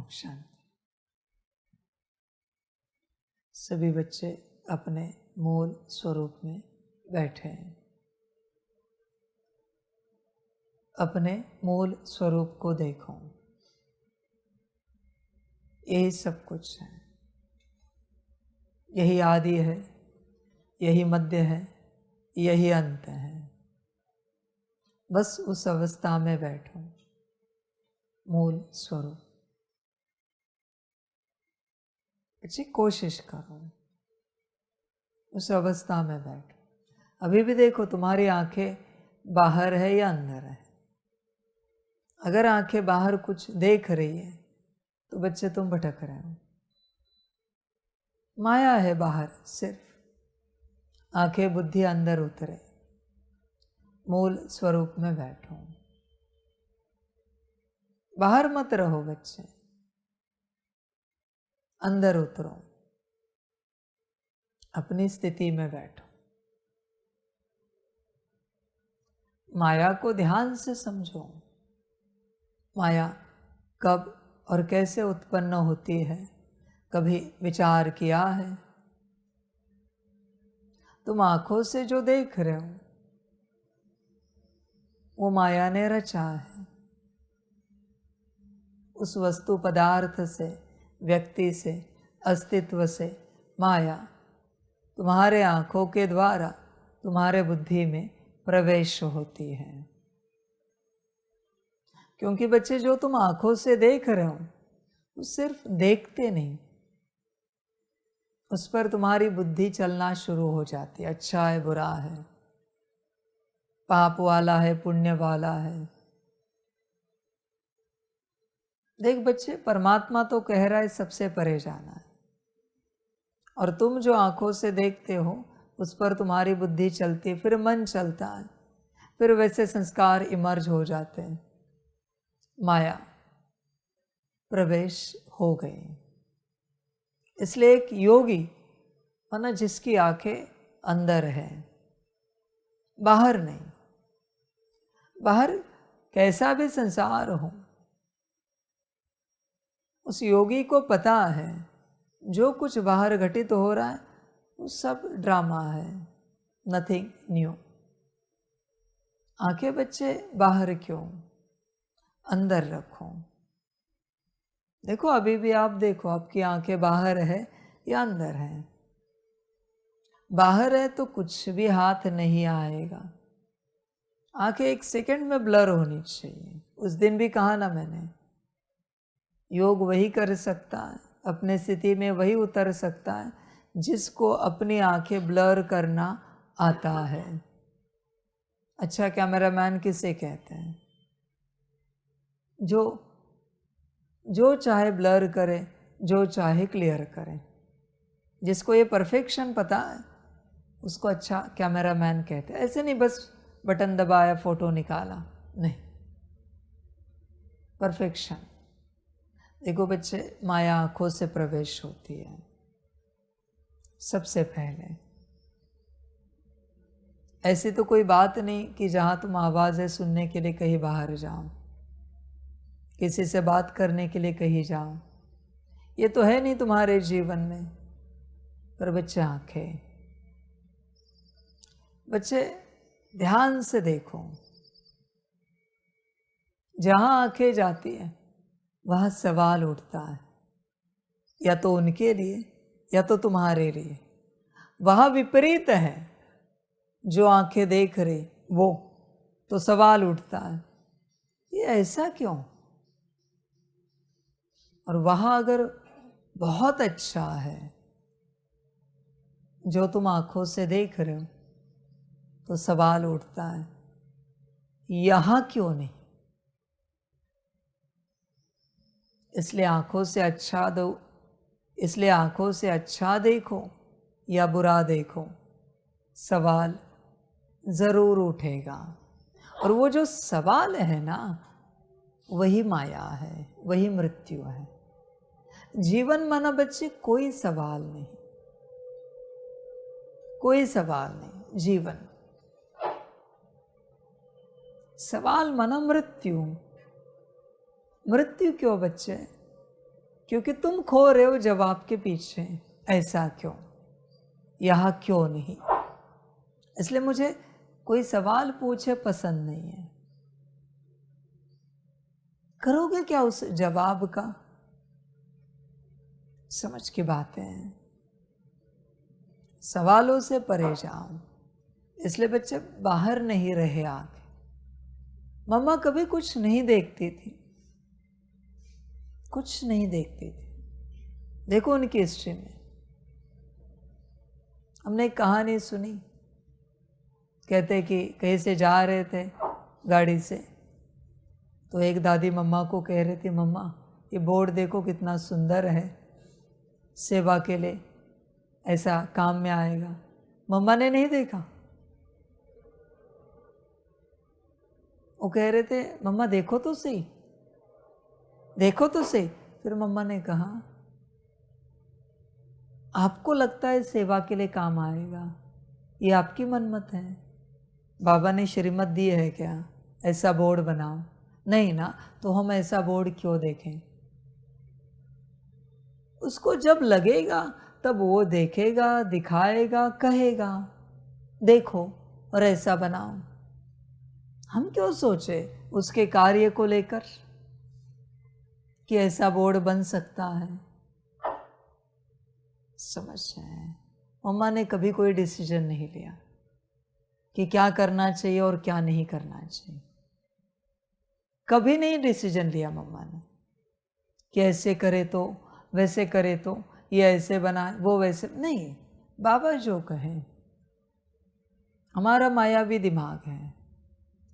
ओम शांति। सभी बच्चे अपने मूल स्वरूप में बैठे हैं। अपने मूल स्वरूप को देखो। यही सब कुछ है, यही आदि है, यही मध्य है, यही अंत है। बस उस अवस्था में बैठो, मूल स्वरूप। अच्छी कोशिश करो, उस अवस्था में बैठो। अभी भी देखो, तुम्हारी आंखें बाहर है या अंदर है। अगर आंखें बाहर कुछ देख रही है तो बच्चे तुम भटक रहे हो। माया है बाहर, सिर्फ आंखें बुद्धि अंदर उतरे। मूल स्वरूप में बैठो, बाहर मत रहो बच्चे, अंदर उतरो, अपनी स्थिति में बैठो। माया को ध्यान से समझो। माया कब और कैसे उत्पन्न होती है, कभी विचार किया है? तुम आंखों से जो देख रहे हो वो माया ने रचा है। उस वस्तु पदार्थ से, व्यक्ति से, अस्तित्व से माया तुम्हारे आंखों के द्वारा तुम्हारे बुद्धि में प्रवेश होती है। क्योंकि बच्चे, जो तुम आंखों से देख रहे हो वो सिर्फ देखते नहीं, उस पर तुम्हारी बुद्धि चलना शुरू हो जाती है। अच्छा है, बुरा है, पाप वाला है, पुण्य वाला है। देख बच्चे, परमात्मा तो कह रहा है सबसे परे जाना है, और तुम जो आंखों से देखते हो उस पर तुम्हारी बुद्धि चलती है, फिर मन चलता है, फिर वैसे संस्कार इमर्ज हो जाते हैं। माया प्रवेश हो गई। इसलिए एक योगी माना जिसकी आंखें अंदर है, बाहर नहीं। बाहर कैसा भी संसार हो, उस योगी को पता है जो कुछ बाहर घटित हो रहा है वो सब ड्रामा है, नथिंग न्यू। आंखें बच्चे बाहर क्यों, अंदर रखो। देखो, अभी भी आप देखो, आपकी आंखें बाहर है या अंदर है। बाहर है तो कुछ भी हाथ नहीं आएगा। आंखें एक सेकंड में ब्लर होनी चाहिए। उस दिन भी कहा ना मैंने, योग वही कर सकता है, अपने स्थिति में वही उतर सकता है जिसको अपनी आंखें ब्लर करना आता है। अच्छा कैमरामैन किसे कहते हैं? जो चाहे ब्लर करे, जो चाहे क्लियर करे। जिसको ये परफेक्शन पता है उसको अच्छा कैमरामैन कहते हैं। ऐसे नहीं बस बटन दबाया फोटो निकाला, नहीं, परफेक्शन। देखो बच्चे, माया आंखों से प्रवेश होती है सबसे पहले। ऐसी तो कोई बात नहीं कि जहाँ तुम आवाज़ें सुनने के लिए कहीं बाहर जाओ, किसी से बात करने के लिए कहीं जाओ, ये तो है नहीं तुम्हारे जीवन में। पर बच्चे, आंखें, बच्चे ध्यान से देखो, जहाँ आंखें जाती है वहाँ सवाल उठता है, या तो उनके लिए या तो तुम्हारे लिए। वहाँ विपरीत है, जो आंखें देख रही वो, तो सवाल उठता है, ये ऐसा क्यों? और वहाँ अगर बहुत अच्छा है जो तुम आंखों से देख रहे हो, तो सवाल उठता है, यहाँ क्यों नहीं? इसलिए आंखों से अच्छा दो, इसलिए आंखों से अच्छा देखो या बुरा देखो, सवाल जरूर उठेगा। और वो जो सवाल है ना, वही माया है, वही मृत्यु है। जीवन माना बच्चे कोई सवाल नहीं, कोई सवाल नहीं। जीवन सवाल माना मृत्यु। मृत्यु क्यों बच्चे? क्योंकि तुम खो रहे हो जवाब के पीछे, ऐसा क्यों, यहाँ क्यों नहीं। इसलिए मुझे कोई सवाल पूछे पसंद नहीं है। करोगे क्या उस जवाब का? समझ की बातें हैं, सवालों से परे जाओ। इसलिए बच्चे बाहर नहीं रहे आके। मम्मा कभी कुछ नहीं देखती थी, कुछ नहीं देखती थी। देखो उनकी हिस्ट्री में हमने एक कहानी सुनी। कहते कि कहीं से जा रहे थे गाड़ी से, तो एक दादी मम्मा को कह रही थी, मम्मा ये बोर्ड देखो कितना सुंदर है, सेवा के लिए ऐसा काम में आएगा। मम्मा ने नहीं देखा। वो कह रहे थे, मम्मा देखो तो सही, देखो तो सही। फिर मम्मा ने कहा, आपको लगता है सेवा के लिए काम आएगा, ये आपकी मनमत है। बाबा ने श्रीमत दी है क्या ऐसा बोर्ड बनाओ? नहीं ना, तो हम ऐसा बोर्ड क्यों देखें? उसको जब लगेगा तब वो देखेगा, दिखाएगा, कहेगा देखो और ऐसा बनाओ। हम क्यों सोचे उसके कार्य को लेकर कि ऐसा बोर्ड बन सकता है। समझ रहे? मम्मा ने कभी कोई डिसीजन नहीं लिया कि क्या करना चाहिए और क्या नहीं करना चाहिए। कभी नहीं डिसीजन लिया मम्मा ने कि ऐसे करे तो, वैसे करे तो, ये ऐसे बनाए, वो वैसे नहीं। बाबा जो कहे। हमारा मायावी दिमाग है,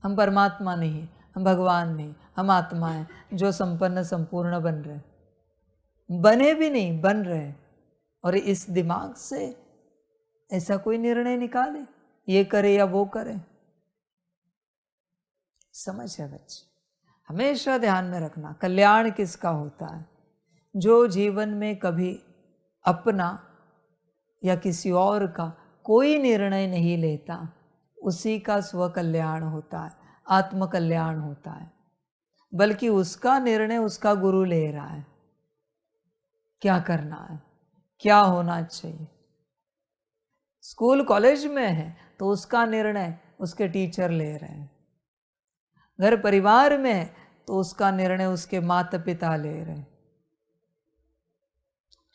हम परमात्मा नहीं, हम भगवान नहीं, हम आत्मा हैं जो संपन्न संपूर्ण बन रहे, बने भी नहीं, बन रहे। और इस दिमाग से ऐसा कोई निर्णय निकाले ये करे या वो करे। समझ है बच्चे? हमेशा ध्यान में रखना, कल्याण किसका होता है? जो जीवन में कभी अपना या किसी और का कोई निर्णय नहीं लेता, उसी का स्व कल्याण होता है, आत्म कल्याण होता है। बल्कि उसका निर्णय उसका गुरु ले रहा है, क्या करना है, क्या होना चाहिए। स्कूल कॉलेज में है तो उसका निर्णय उसके टीचर ले रहे हैं। घर परिवार में है तो उसका निर्णय उसके माता पिता ले रहे हैं।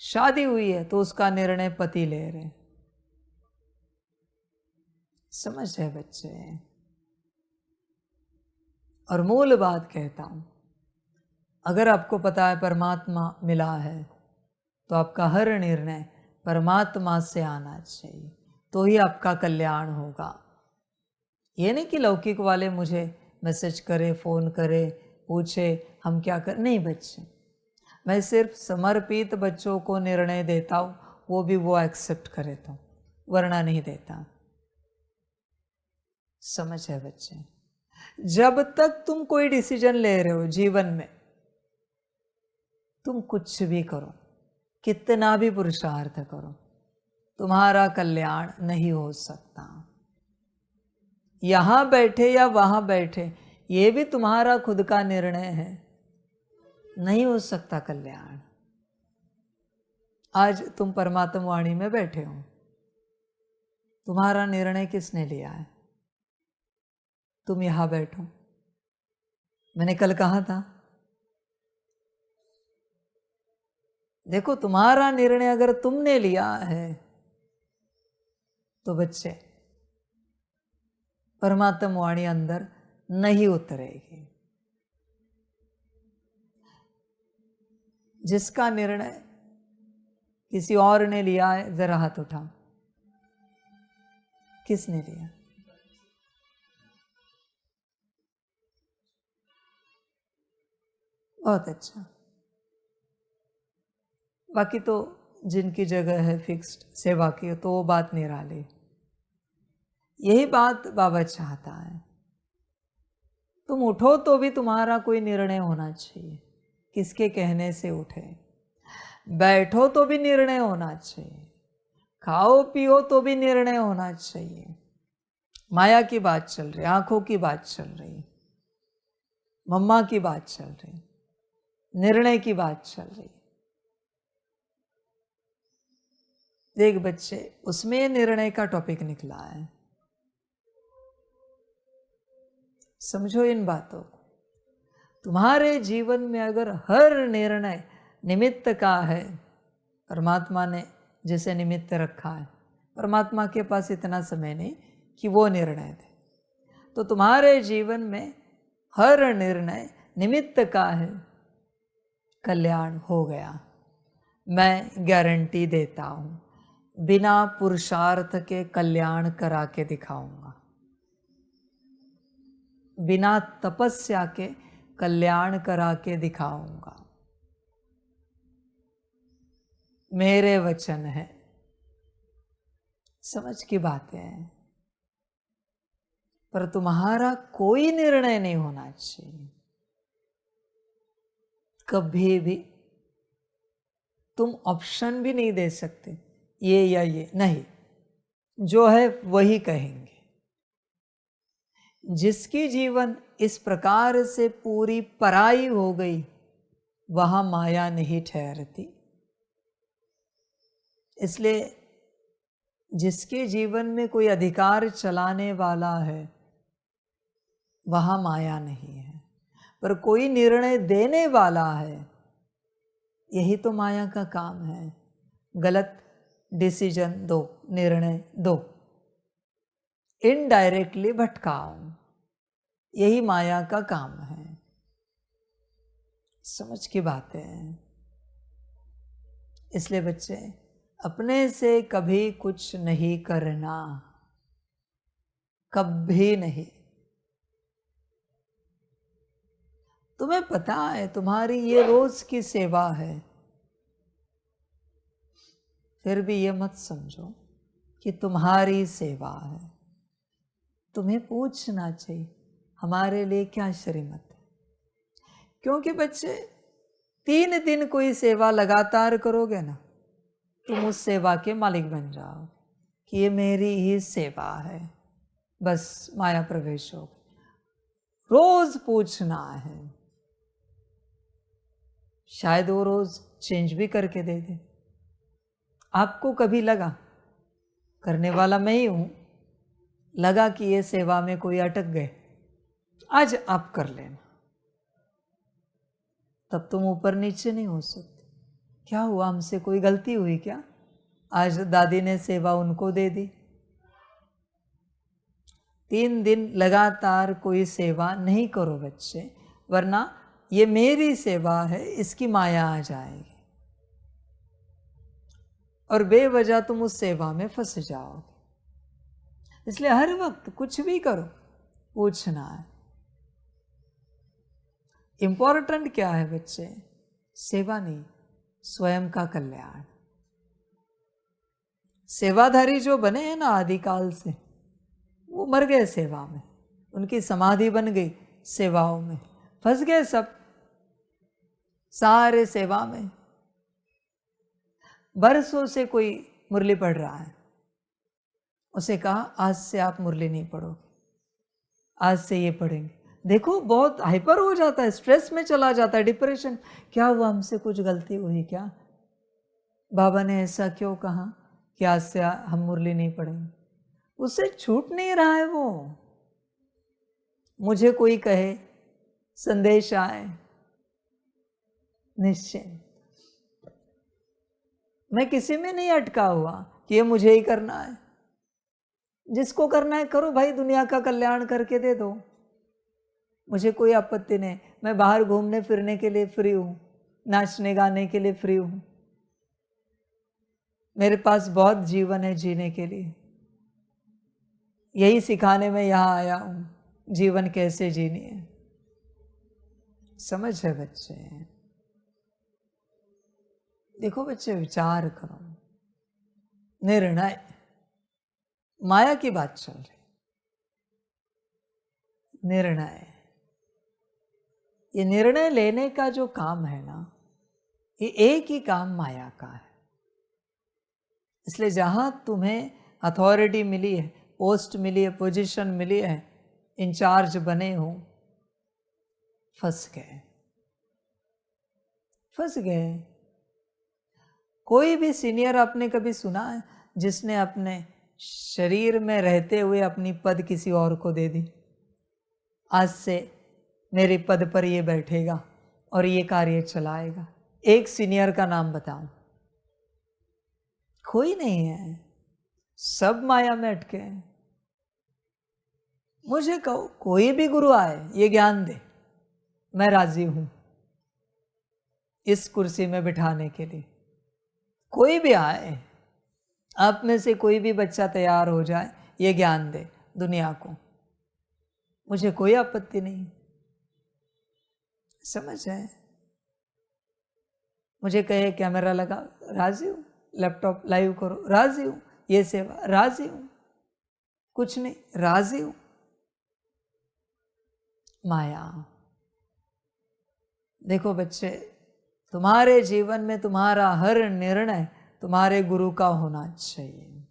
शादी हुई है तो उसका निर्णय पति ले रहे हैं। समझ है बच्चे? और मूल बात कहता हूं, अगर आपको पता है परमात्मा मिला है तो आपका हर निर्णय परमात्मा से आना चाहिए, तो ही आपका कल्याण होगा। ये नहीं कि लौकिक वाले मुझे मैसेज करे, फ़ोन करे, पूछे हम क्या कर, नहीं बच्चे। मैं सिर्फ समर्पित बच्चों को निर्णय देता हूँ, वो भी वो एक्सेप्ट करे तो, वरना नहीं देता। समझ है बच्चे? जब तक तुम कोई डिसीजन ले रहे हो जीवन में, तुम कुछ भी करो, कितना भी पुरुषार्थ करो, तुम्हारा कल्याण नहीं हो सकता। यहां बैठे या वहां बैठे, ये भी तुम्हारा खुद का निर्णय है, नहीं हो सकता कल्याण। आज तुम परमात्मा वाणी में बैठे हो, तुम्हारा निर्णय किसने लिया है? तुम यहां बैठो। मैंने कल कहा था, देखो तुम्हारा निर्णय अगर तुमने लिया है तो बच्चे परमात्मा वाणी अंदर नहीं उतरेगी। जिसका निर्णय किसी और ने लिया है, जरा हाथ उठाओ, किसने लिया? बहुत अच्छा। बाकी तो जिनकी जगह है फिक्स्ड सेवा की, तो वो बात निराली। यही बात बाबा चाहता है, तुम उठो तो भी तुम्हारा कोई निर्णय होना चाहिए, किसके कहने से उठे। बैठो तो भी निर्णय होना चाहिए, खाओ पियो तो भी निर्णय होना चाहिए। माया की बात चल रही, आंखों की बात चल रही, मम्मा की बात चल रही, निर्णय की बात चल रही। देख बच्चे, उसमें निर्णय का टॉपिक निकला है। समझो इन बातों को। तुम्हारे जीवन में अगर हर निर्णय निमित्त का है, परमात्मा ने जिसे निमित्त रखा है, परमात्मा के पास इतना समय नहीं कि वो निर्णय दे, तो तुम्हारे जीवन में हर निर्णय निमित्त का है, कल्याण हो गया। मैं गारंटी देता हूं, बिना पुरुषार्थ के कल्याण करा के दिखाऊंगा, बिना तपस्या के कल्याण करा के दिखाऊंगा। मेरे वचन है। समझ की बातें हैं। पर तुम्हारा कोई निर्णय नहीं होना चाहिए, कभी भी। तुम ऑप्शन भी नहीं दे सकते, ये या ये नहीं, जो है वही कहेंगे। जिसकी जीवन इस प्रकार से पूरी पराई हो गई, वहां माया नहीं ठहरती। इसलिए जिसके जीवन में कोई अधिकार चलाने वाला है, वहां माया नहीं है। पर कोई निर्णय देने वाला है, यही तो माया का काम है। गलत डिसीजन दो, निर्णय दो, इनडायरेक्टली भटकाओ, यही माया का काम है। समझ की बातें हैं। इसलिए बच्चे, अपने से कभी कुछ नहीं करना, कभी नहीं। तुम्हें पता है तुम्हारी ये रोज की सेवा है, फिर भी ये मत समझो कि तुम्हारी सेवा है। तुम्हें पूछना चाहिए हमारे लिए क्या श्रीमत है। क्योंकि बच्चे, 3 दिन कोई सेवा लगातार करोगे ना, तुम उस सेवा के मालिक बन जाओ कि ये मेरी ही सेवा है, बस माया प्रवेश हो। रोज पूछना है, शायद वो रोज चेंज भी करके दे दे। आपको कभी लगा, करने वाला मैं ही हूं, लगा कि ये सेवा में कोई अटक गए, आज आप कर लेना, तब तुम ऊपर नीचे नहीं हो सकते। क्या हुआ, हमसे कोई गलती हुई क्या? आज दादी ने सेवा उनको दे दी। 3 दिन लगातार कोई सेवा नहीं करो बच्चे, वरना ये मेरी सेवा है, इसकी माया आ जाएगी और बेवजह तुम उस सेवा में फंस जाओगे। इसलिए हर वक्त कुछ भी करो, पूछना है। इंपॉर्टेंट क्या है बच्चे? सेवा नहीं, स्वयं का कल्याण। सेवाधारी जो बने हैं ना आदिकाल से, वो मर गए सेवा में, उनकी समाधि बन गई सेवाओं में, फंस गए सब सारे सेवा में। बरसों से कोई मुरली पढ़ रहा है, उसे कहा आज से आप मुरली नहीं पढ़ोगे, आज से ये पढ़ेंगे। देखो बहुत हाइपर हो जाता है, स्ट्रेस में चला जाता है, डिप्रेशन। क्या हुआ, हमसे कुछ गलती हुई क्या? बाबा ने ऐसा क्यों कहा कि आज से हम मुरली नहीं पढ़ेंगे? उससे छूट नहीं रहा है वो। मुझे कोई कहे, संदेश आए, निश्चिंत, मैं किसी में नहीं अटका हुआ कि ये मुझे ही करना है। जिसको करना है करो भाई, दुनिया का कल्याण करके दे दो, मुझे कोई आपत्ति नहीं। मैं बाहर घूमने फिरने के लिए फ्री हूं, नाचने गाने के लिए फ्री हूं, मेरे पास बहुत जीवन है जीने के लिए। यही सिखाने में यहां आया हूं, जीवन कैसे जीनी है। समझ है बच्चे? देखो बच्चे, विचार करो, निर्णय, माया की बात चल रही, निर्णय, ये निर्णय लेने का जो काम है ना, ये एक ही काम माया का है। इसलिए जहां तुम्हें अथॉरिटी मिली है, पोस्ट मिली है, पोजीशन मिली है, इंचार्ज बने हो, फंस गए, फंस गए। कोई भी सीनियर आपने कभी सुना है जिसने अपने शरीर में रहते हुए अपनी पद किसी और को दे दी? आज से मेरे पद पर ये बैठेगा और ये कार्य चलाएगा। एक सीनियर का नाम बताऊं? कोई नहीं है, सब माया में अटके हैं। मुझे कहो कोई भी गुरु आए ये ज्ञान दे, मैं राजी हूं इस कुर्सी में बिठाने के लिए। कोई भी आए, आप में से कोई भी बच्चा तैयार हो जाए, ये ज्ञान दे दुनिया को, मुझे कोई आपत्ति नहीं। समझ है? मुझे कहे कैमरा लगा, राजी हूं। लैपटॉप लाइव करो, राजी हूं। ये सेवा, राजी हूं। कुछ नहीं, राजी हूं। माया। देखो बच्चे, तुम्हारे जीवन में तुम्हारा हर निर्णय तुम्हारे गुरु का होना चाहिए,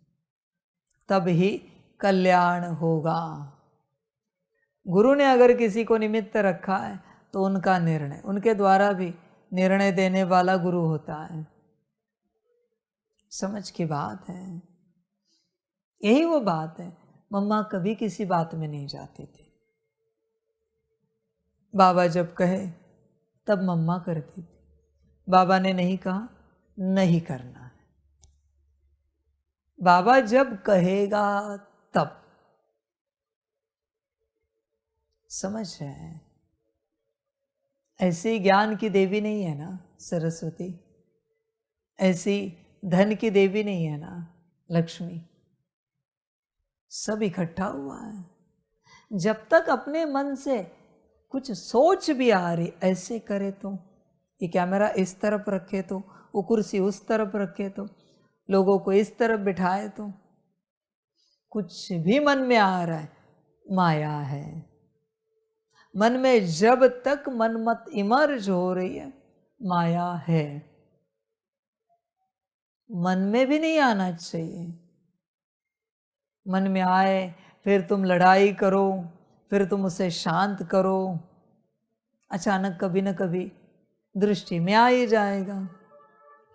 तब ही कल्याण होगा। गुरु ने अगर किसी को निमित्त रखा है तो उनका निर्णय, उनके द्वारा भी निर्णय देने वाला गुरु होता है। समझ की बात है। यही वो बात है। मम्मा कभी किसी बात में नहीं जाती थी, बाबा जब कहे तब मम्मा करती थी। बाबा ने नहीं कहा, नहीं करना है। बाबा जब कहेगा तब। समझ रहे हैं? ऐसी ज्ञान की देवी नहीं है ना सरस्वती, ऐसी धन की देवी नहीं है ना लक्ष्मी। सब इकट्ठा हुआ है। जब तक अपने मन से कुछ सोच भी आ रही, ऐसे करे तो, ये कैमरा इस तरफ रखे तो, वो कुर्सी उस तरफ रखे तो, लोगों को इस तरफ बिठाए तो, कुछ भी मन में आ रहा है, माया है। मन में जब तक मनमत इमर्ज हो रही है, माया है। मन में भी नहीं आना चाहिए। मन में आए फिर तुम लड़ाई करो, फिर तुम उसे शांत करो, अचानक कभी न कभी दृष्टि में आ ही जाएगा,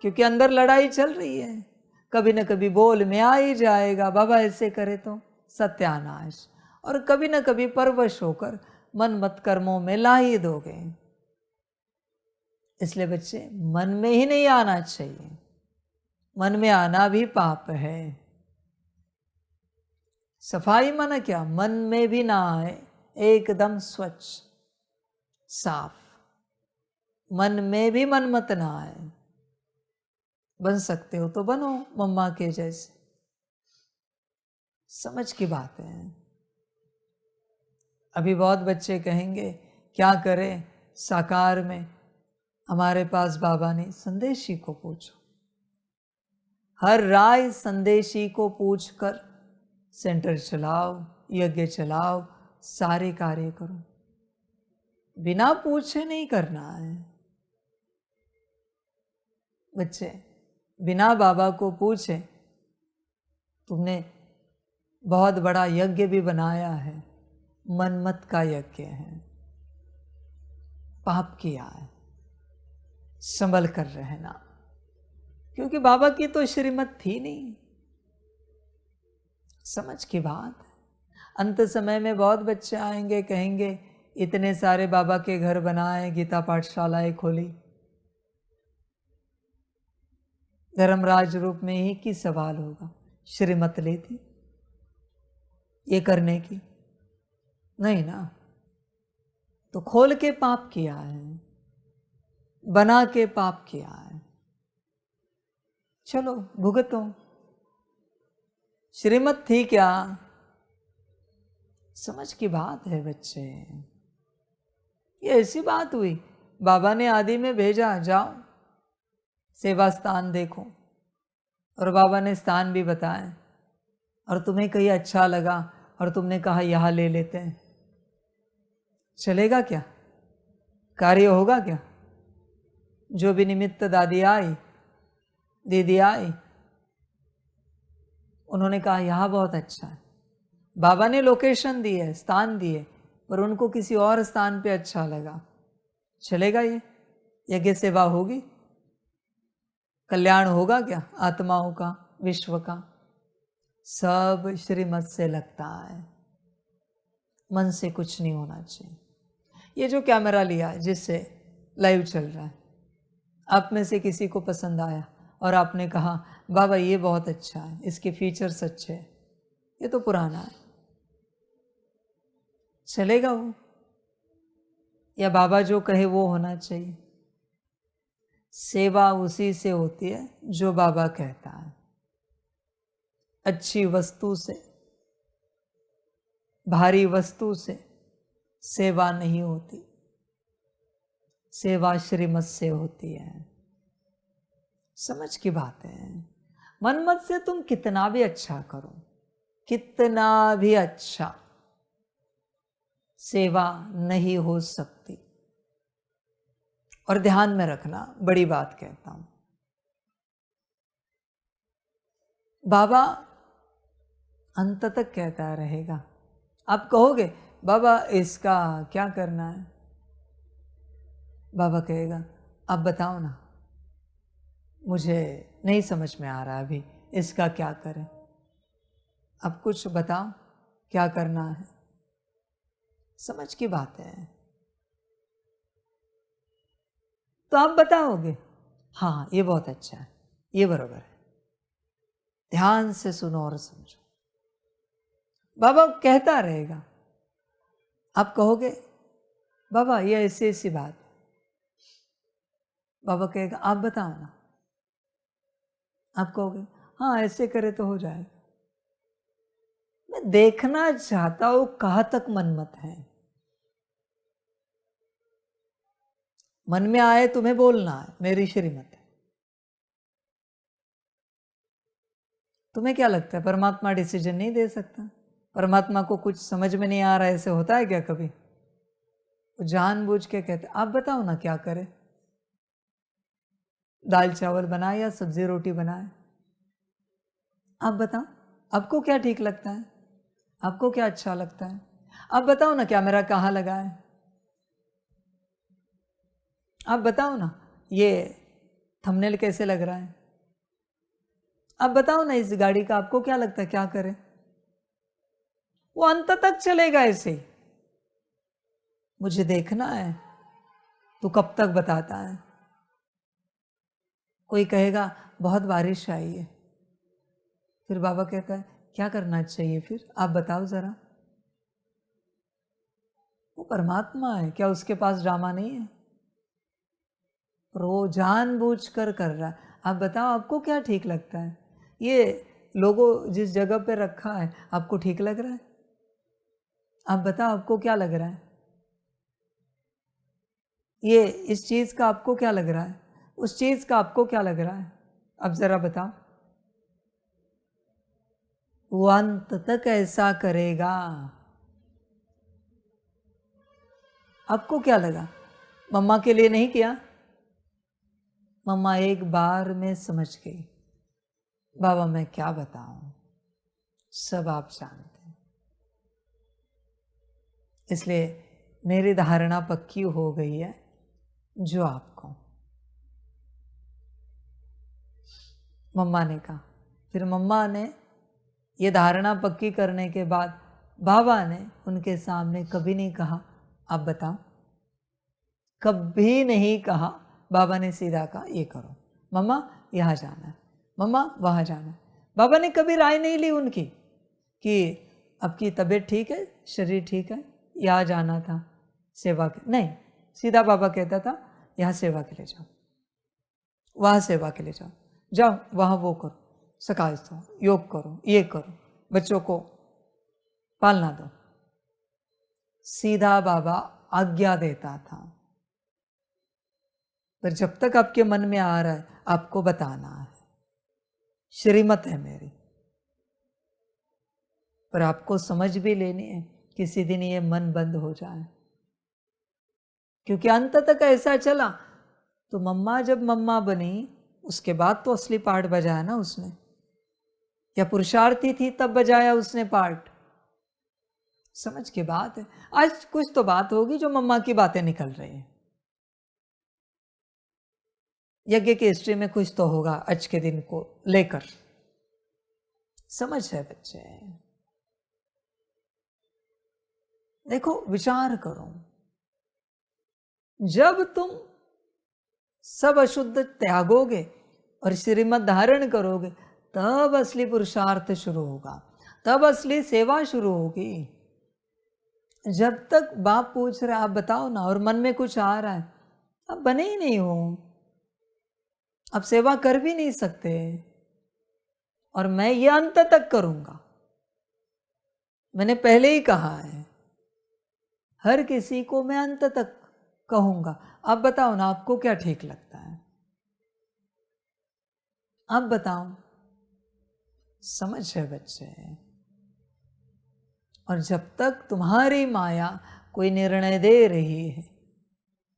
क्योंकि अंदर लड़ाई चल रही है। कभी न कभी बोल में आ ही जाएगा, बाबा ऐसे करे तो सत्यानाश। और कभी न कभी परवश होकर मन मत कर्मों में ला ही दोगे। इसलिए बच्चे, मन में ही नहीं आना चाहिए। मन में आना भी पाप है। सफाई माना क्या? मन में भी ना आए, एकदम स्वच्छ साफ। मन में भी मन मत ना आए। बन सकते हो तो बनो मम्मा के जैसे। समझ की बात है। अभी बहुत बच्चे कहेंगे क्या करें साकार में, हमारे पास बाबा नहीं। संदेशी को पूछो, हर राय संदेशी को पूछकर सेंटर चलाओ, यज्ञ चलाओ, सारे कार्य करो। बिना पूछे नहीं करना है बच्चे। बिना बाबा को पूछे तुमने बहुत बड़ा यज्ञ भी बनाया है, मनमत का यज्ञ है, पाप किया है। संभल कर रहना, क्योंकि बाबा की तो श्रीमत थी नहीं। समझ की बात है। अंत समय में बहुत बच्चे आएंगे, कहेंगे इतने सारे बाबा के घर बनाए, गीता पाठशालाएं खोली, धर्मराज रूप में ही की सवाल होगा, श्रीमत ली थी ये करने की? नहीं ना। तो खोल के पाप किया है, बना के पाप किया है। चलो भुगतो। श्रीमत थी क्या? समझ की बात है बच्चे। ये ऐसी बात हुई, बाबा ने आदि में भेजा, जाओ सेवा स्थान देखो, और बाबा ने स्थान भी बताए, और तुम्हें कहीं अच्छा लगा और तुमने कहा यहाँ ले लेते हैं, चलेगा क्या? कार्य होगा क्या? जो भी निमित्त दादी आई, दीदी आई, उन्होंने कहा यहाँ बहुत अच्छा है। बाबा ने लोकेशन दी है, स्थान दिए, पर उनको किसी और स्थान पे अच्छा लगा, चलेगा ये? यज्ञ सेवा होगी? कल्याण होगा क्या आत्माओं का, विश्व का? सब श्रीमत से लगता है, मन से कुछ नहीं होना चाहिए। ये जो कैमरा लिया है जिससे लाइव चल रहा है, आप में से किसी को पसंद आया और आपने कहा बाबा ये बहुत अच्छा है, इसके फीचर्स अच्छे हैं, ये तो पुराना है, चलेगा वो? या बाबा जो कहे वो होना चाहिए? सेवा उसी से होती है जो बाबा कहता है। अच्छी वस्तु से, भारी वस्तु से सेवा नहीं होती, सेवा श्रीमत से होती है। समझ की बात है। मन मत से तुम कितना भी अच्छा करो, कितना भी अच्छा, सेवा नहीं हो सकती। और ध्यान में रखना, बड़ी बात कहता हूं, बाबा अंत तक कहता रहेगा। आप कहोगे बाबा इसका क्या करना है, बाबा कहेगा आप बताओ ना, मुझे नहीं समझ में आ रहा अभी, इसका क्या करें, अब कुछ बताओ क्या करना है। समझ की बात है। तो आप बताओगे हाँ ये बहुत अच्छा है, ये बराबर है। ध्यान से सुनो और समझो। बाबा कहता रहेगा, आप कहोगे बाबा ये ऐसी ऐसी बात है, बाबा कहेगा आप बताओ ना, आप कहोगे हाँ ऐसे करे तो हो जाएगा। मैं देखना चाहता हूं कहाँ तक मनमत है। मन में आए तुम्हें बोलना है, मेरी श्रीमत है। तुम्हें क्या लगता है परमात्मा डिसीजन नहीं दे सकता? परमात्मा को कुछ समझ में नहीं आ रहा है, ऐसे होता है क्या कभी? वो जानबूझ के कहते आप बताओ ना क्या करे, दाल चावल बनाए या सब्जी रोटी बनाए, आप बताओ आपको क्या ठीक लगता है, आपको क्या अच्छा लगता है, आप बताओ ना कैमरा कहाँ लगा है, आप बताओ ना ये थंबनेल कैसे लग रहा है, आप बताओ ना इस गाड़ी का आपको क्या लगता है क्या करे। वो अंत तक चलेगा ऐसे ही। मुझे देखना है, तू कब तक बताता है। कोई कहेगा बहुत बारिश आई है, फिर बाबा कहता है क्या करना चाहिए फिर आप बताओ जरा। वो परमात्मा है, क्या उसके पास ड्रामा नहीं है? और वो जानबूझ कर रहा है। आप बताओ आपको क्या ठीक लगता है, ये लोगो जिस जगह पे रखा है आपको ठीक लग रहा है, आप बताओ आपको क्या लग रहा है, ये इस चीज का आपको क्या लग रहा है, उस चीज का आपको क्या लग रहा है, अब जरा बताओ। वो अंत तक ऐसा करेगा। आपको क्या लगा मम्मा के लिए नहीं किया? मम्मा एक बार में समझ गई, बाबा मैं क्या बताऊं, सब आप जानते हैं। इसलिए मेरी धारणा पक्की हो गई है जो आपको। मम्मा ने कहा, फिर मम्मा ने ये धारणा पक्की करने के बाद बाबा ने उनके सामने कभी नहीं कहा आप बताओ, कभी नहीं कहा। बाबा ने सीधा कहा ये करो, मम्मा यहाँ जाना है, मम्मा वहाँ जाना है। बाबा ने कभी राय नहीं ली उनकी कि आपकी तबीयत ठीक है, शरीर ठीक है, यहाँ जाना था सेवा के, नहीं, सीधा बाबा कहता था यहाँ सेवा के लिए जाओ, वहाँ सेवा के लिए जाओ, जाओ वहाँ वो करो, सकाश दो, योग करो, ये करो, बच्चों को पालना दो। सीधा बाबा आज्ञा देता था। पर जब तक आपके मन में आ रहा है आपको बताना है, श्रीमत है मेरी। पर आपको समझ भी लेनी है, किसी दिन ये मन बंद हो जाए, क्योंकि अंत तक ऐसा चला तो मम्मा जब मम्मा बनी उसके बाद तो असली पार्ट बजाया ना उसने, या पुरुषार्थी थी तब बजाया उसने पार्ट। समझ के बात है। आज कुछ तो बात होगी जो मम्मा की बातें निकल रही है। यज्ञ की हिस्ट्री में कुछ तो होगा आज के दिन को लेकर। समझ है बच्चे? देखो, विचार करो, जब तुम सब अशुद्ध त्यागोगे और श्रीमत धारण करोगे, तब असली पुरुषार्थ शुरू होगा, तब असली सेवा शुरू होगी। जब तक बाप पूछ रहे आप बताओ ना, और मन में कुछ आ रहा है, अब बने ही नहीं हो, अब सेवा कर भी नहीं सकते, और मैं ये अंत तक करूंगा। मैंने पहले ही कहा है, हर किसी को मैं अंत तक कहूंगा। अब बताओ ना, आपको क्या ठीक लगता है? अब बताओ। समझ है बच्चे? और जब तक तुम्हारी माया कोई निर्णय दे रही है,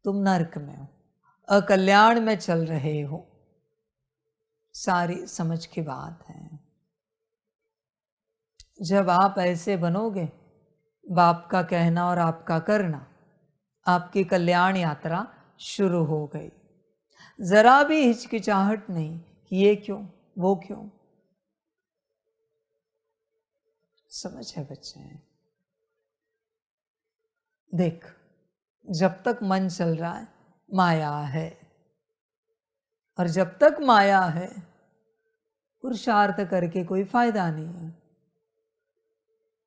तुम नरक में हो, अकल्याण में चल रहे हो। सारी समझ की बात है। जब आप ऐसे बनोगे, बाप का कहना और आपका करना, आपकी कल्याण यात्रा शुरू हो गई। जरा भी हिचकिचाहट नहीं कि ये क्यों, वो क्यों। समझ है बच्चे? देख, जब तक मन चल रहा है, माया है, और जब तक माया है, पुरुषार्थ करके कोई फायदा नहीं है।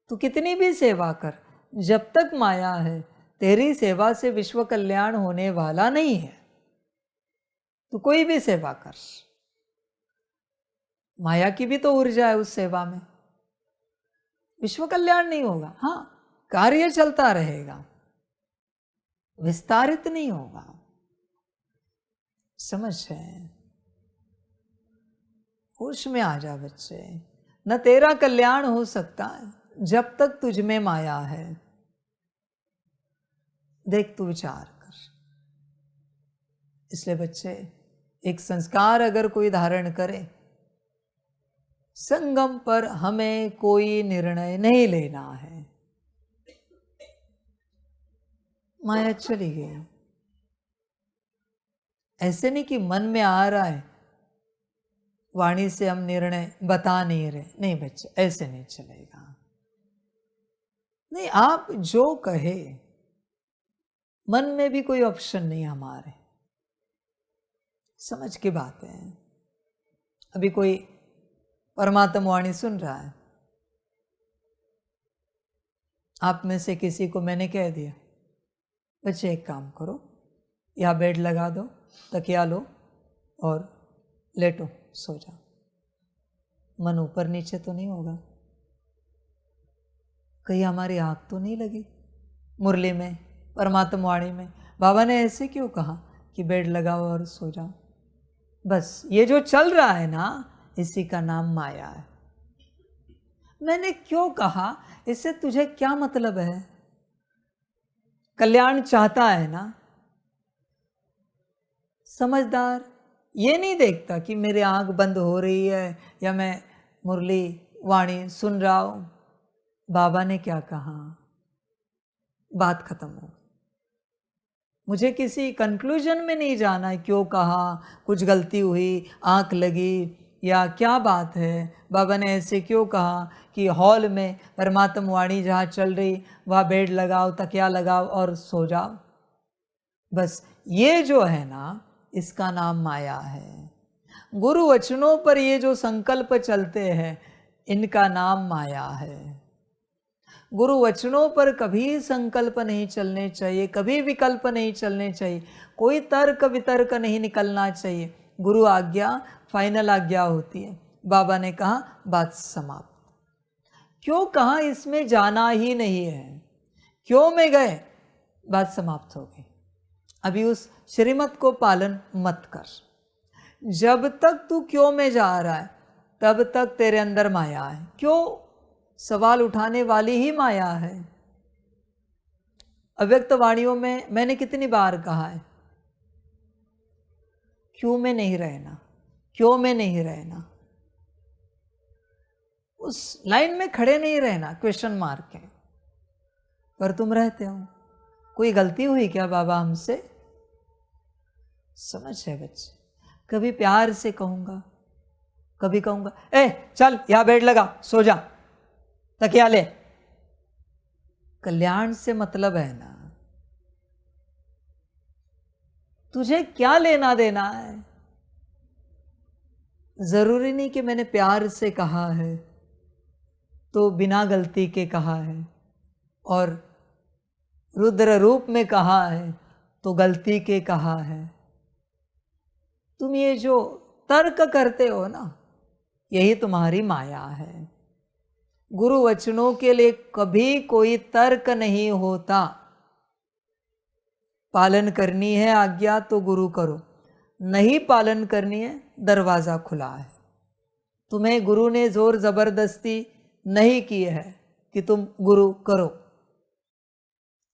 तू कितनी भी सेवा कर, जब तक माया है, तेरी सेवा से विश्व कल्याण होने वाला नहीं है। तू कोई भी सेवा कर, माया की भी तो ऊर्जा है उस सेवा में, विश्व कल्याण नहीं होगा। हाँ, कार्य चलता रहेगा, विस्तारित नहीं होगा। समझ है? होश में आ जा बच्चे। न तेरा कल्याण हो सकता है जब तक तुझ में माया है। देख, तू विचार कर। इसलिए बच्चे, एक संस्कार अगर कोई धारण करे, संगम पर हमें कोई निर्णय नहीं लेना है। माया चली गई, ऐसे नहीं कि मन में आ रहा है, वाणी से हम निर्णय बता नहीं रहे। नहीं बच्चे, ऐसे नहीं चलेगा। नहीं, आप जो कहे, मन में भी कोई ऑप्शन नहीं हमारे। समझ की बात है। अभी कोई परमात्मा वाणी सुन रहा है, आप में से किसी को मैंने कह दिया, बच्चे एक काम करो, यहाँ बेड लगा दो, तकिया लो और लेटो, सो जाओ। मन ऊपर नीचे तो नहीं होगा? कहीं हमारी आँख तो नहीं लगी? मुरली में, परमात्मा वाणी में बाबा ने ऐसे क्यों कहा कि बेड लगाओ और सो जाओ? बस ये जो चल रहा है ना, इसी का नाम माया है। मैंने क्यों कहा, इससे तुझे क्या मतलब है? कल्याण चाहता है ना? समझदार ये नहीं देखता कि मेरी आंख बंद हो रही है या मैं मुरली वाणी सुन रहा हूं, बाबा ने क्या कहा, बात खत्म हो। मुझे किसी कंक्लूजन में नहीं जाना है, क्यों कहा, कुछ गलती हुई, आंख लगी, या क्या बात है, बाबा ने ऐसे क्यों कहा कि हॉल में परमात्मा वाणी जहाँ चल रही वहाँ बेड लगाओ, तकिया लगाओ और सो जाओ। बस ये जो है ना, इसका नाम माया है। गुरु वचनों पर ये जो संकल्प चलते हैं, इनका नाम माया है। गुरु वचनों पर कभी संकल्प नहीं चलने चाहिए, कभी विकल्प नहीं चलने चाहिए, कोई तर्क वितर्क नहीं निकलना चाहिए। गुरु आज्ञा फाइनल आज्ञा होती है। बाबा ने कहा, बात समाप्त। क्यों कहा, इसमें जाना ही नहीं है, क्यों में गए, बात समाप्त हो गई। अभी उस श्रीमत को पालन मत कर। जब तक तू क्यों में जा रहा है, तब तक तेरे अंदर माया है। क्यों सवाल उठाने वाली ही माया है। अव्यक्त वाणियों में मैंने कितनी बार कहा है, क्यों में नहीं रहना, क्यों में नहीं रहना, उस लाइन में खड़े नहीं रहना, क्वेश्चन मार्क है, पर तुम रहते हो। कोई गलती हुई क्या बाबा हमसे? समझ है बच्चे? कभी प्यार से कहूँगा, कभी कहूँगा ए चल यहाँ बेड लगा सो जा, तकिया ले। कल्याण से मतलब है ना, तुझे क्या लेना देना है। जरूरी नहीं कि मैंने प्यार से कहा है तो बिना गलती के कहा है, और रुद्र रूप में कहा है तो गलती के कहा है। तुम ये जो तर्क करते हो ना, यही तुम्हारी माया है। गुरु वचनों के लिए कभी कोई तर्क नहीं होता। पालन करनी है आज्ञा तो गुरु करो, नहीं पालन करनी है दरवाजा खुला है। तुम्हें गुरु ने जोर जबरदस्ती नहीं की है कि तुम गुरु करो।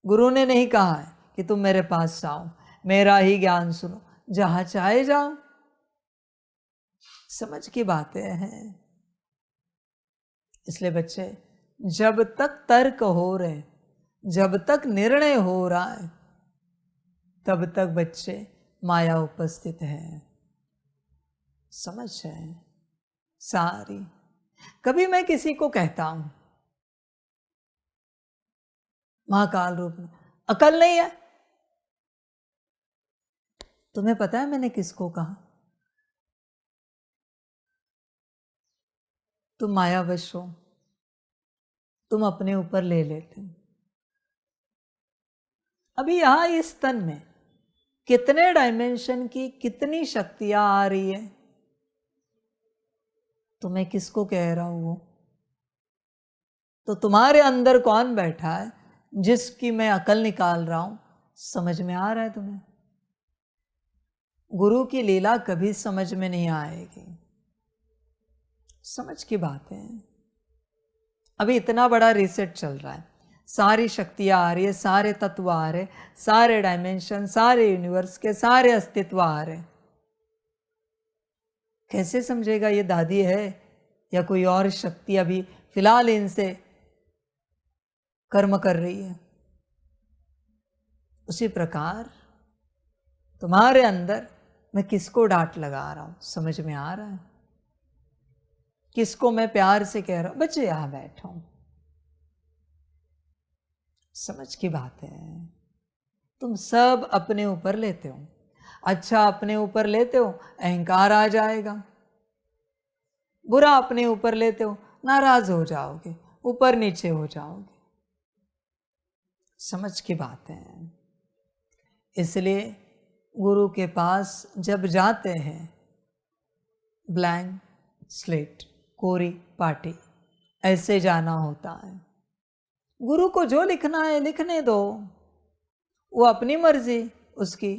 गुरु ने नहीं कहा है कि तुम मेरे पास आओ, मेरा ही ज्ञान सुनो, जहां चाहे जाओ। समझ की बातें हैं। इसलिए बच्चे, जब तक तर्क हो रहे, जब तक निर्णय हो रहा है, तब तक बच्चे माया उपस्थित है। समझ है सारी। कभी मैं किसी को कहता हूं महाकाल रूप में अकल नहीं है, तुम्हें पता है मैंने किसको कहा? तुम मायावश हो, तुम अपने ऊपर ले लेते हो। अभी यहां इस तन में कितने डायमेंशन की कितनी शक्तियां आ रही है, तो मैं किसको कह रहा हूं? वो तो तुम्हारे अंदर कौन बैठा है जिसकी मैं अकल निकाल रहा हूं? समझ में आ रहा है तुम्हें? गुरु की लीला कभी समझ में नहीं आएगी। समझ की बात है। अभी इतना बड़ा रीसेट चल रहा है, सारी शक्तियां आ रही है, सारे तत्व आ रहे, सारे डायमेंशन, सारे यूनिवर्स के सारे अस्तित्व आ रहे। कैसे समझेगा ये दादी है या कोई और शक्ति अभी फिलहाल इनसे कर्म कर रही है? उसी प्रकार तुम्हारे अंदर मैं किसको डांट लगा रहा हूं, समझ में आ रहा है? किसको मैं प्यार से कह रहा हूं बच्चे यहां बैठा हूं? समझ की बात है। तुम सब अपने ऊपर लेते हो, अच्छा अपने ऊपर लेते हो, अहंकार आ जाएगा। बुरा अपने ऊपर लेते हो, नाराज हो जाओगे, ऊपर नीचे हो जाओगे। समझ की बात है। इसलिए गुरु के पास जब जाते हैं, ब्लैंक स्लेट, कोरी पाटी, ऐसे जाना होता है। गुरु को जो लिखना है लिखने दो, वो अपनी मर्जी उसकी।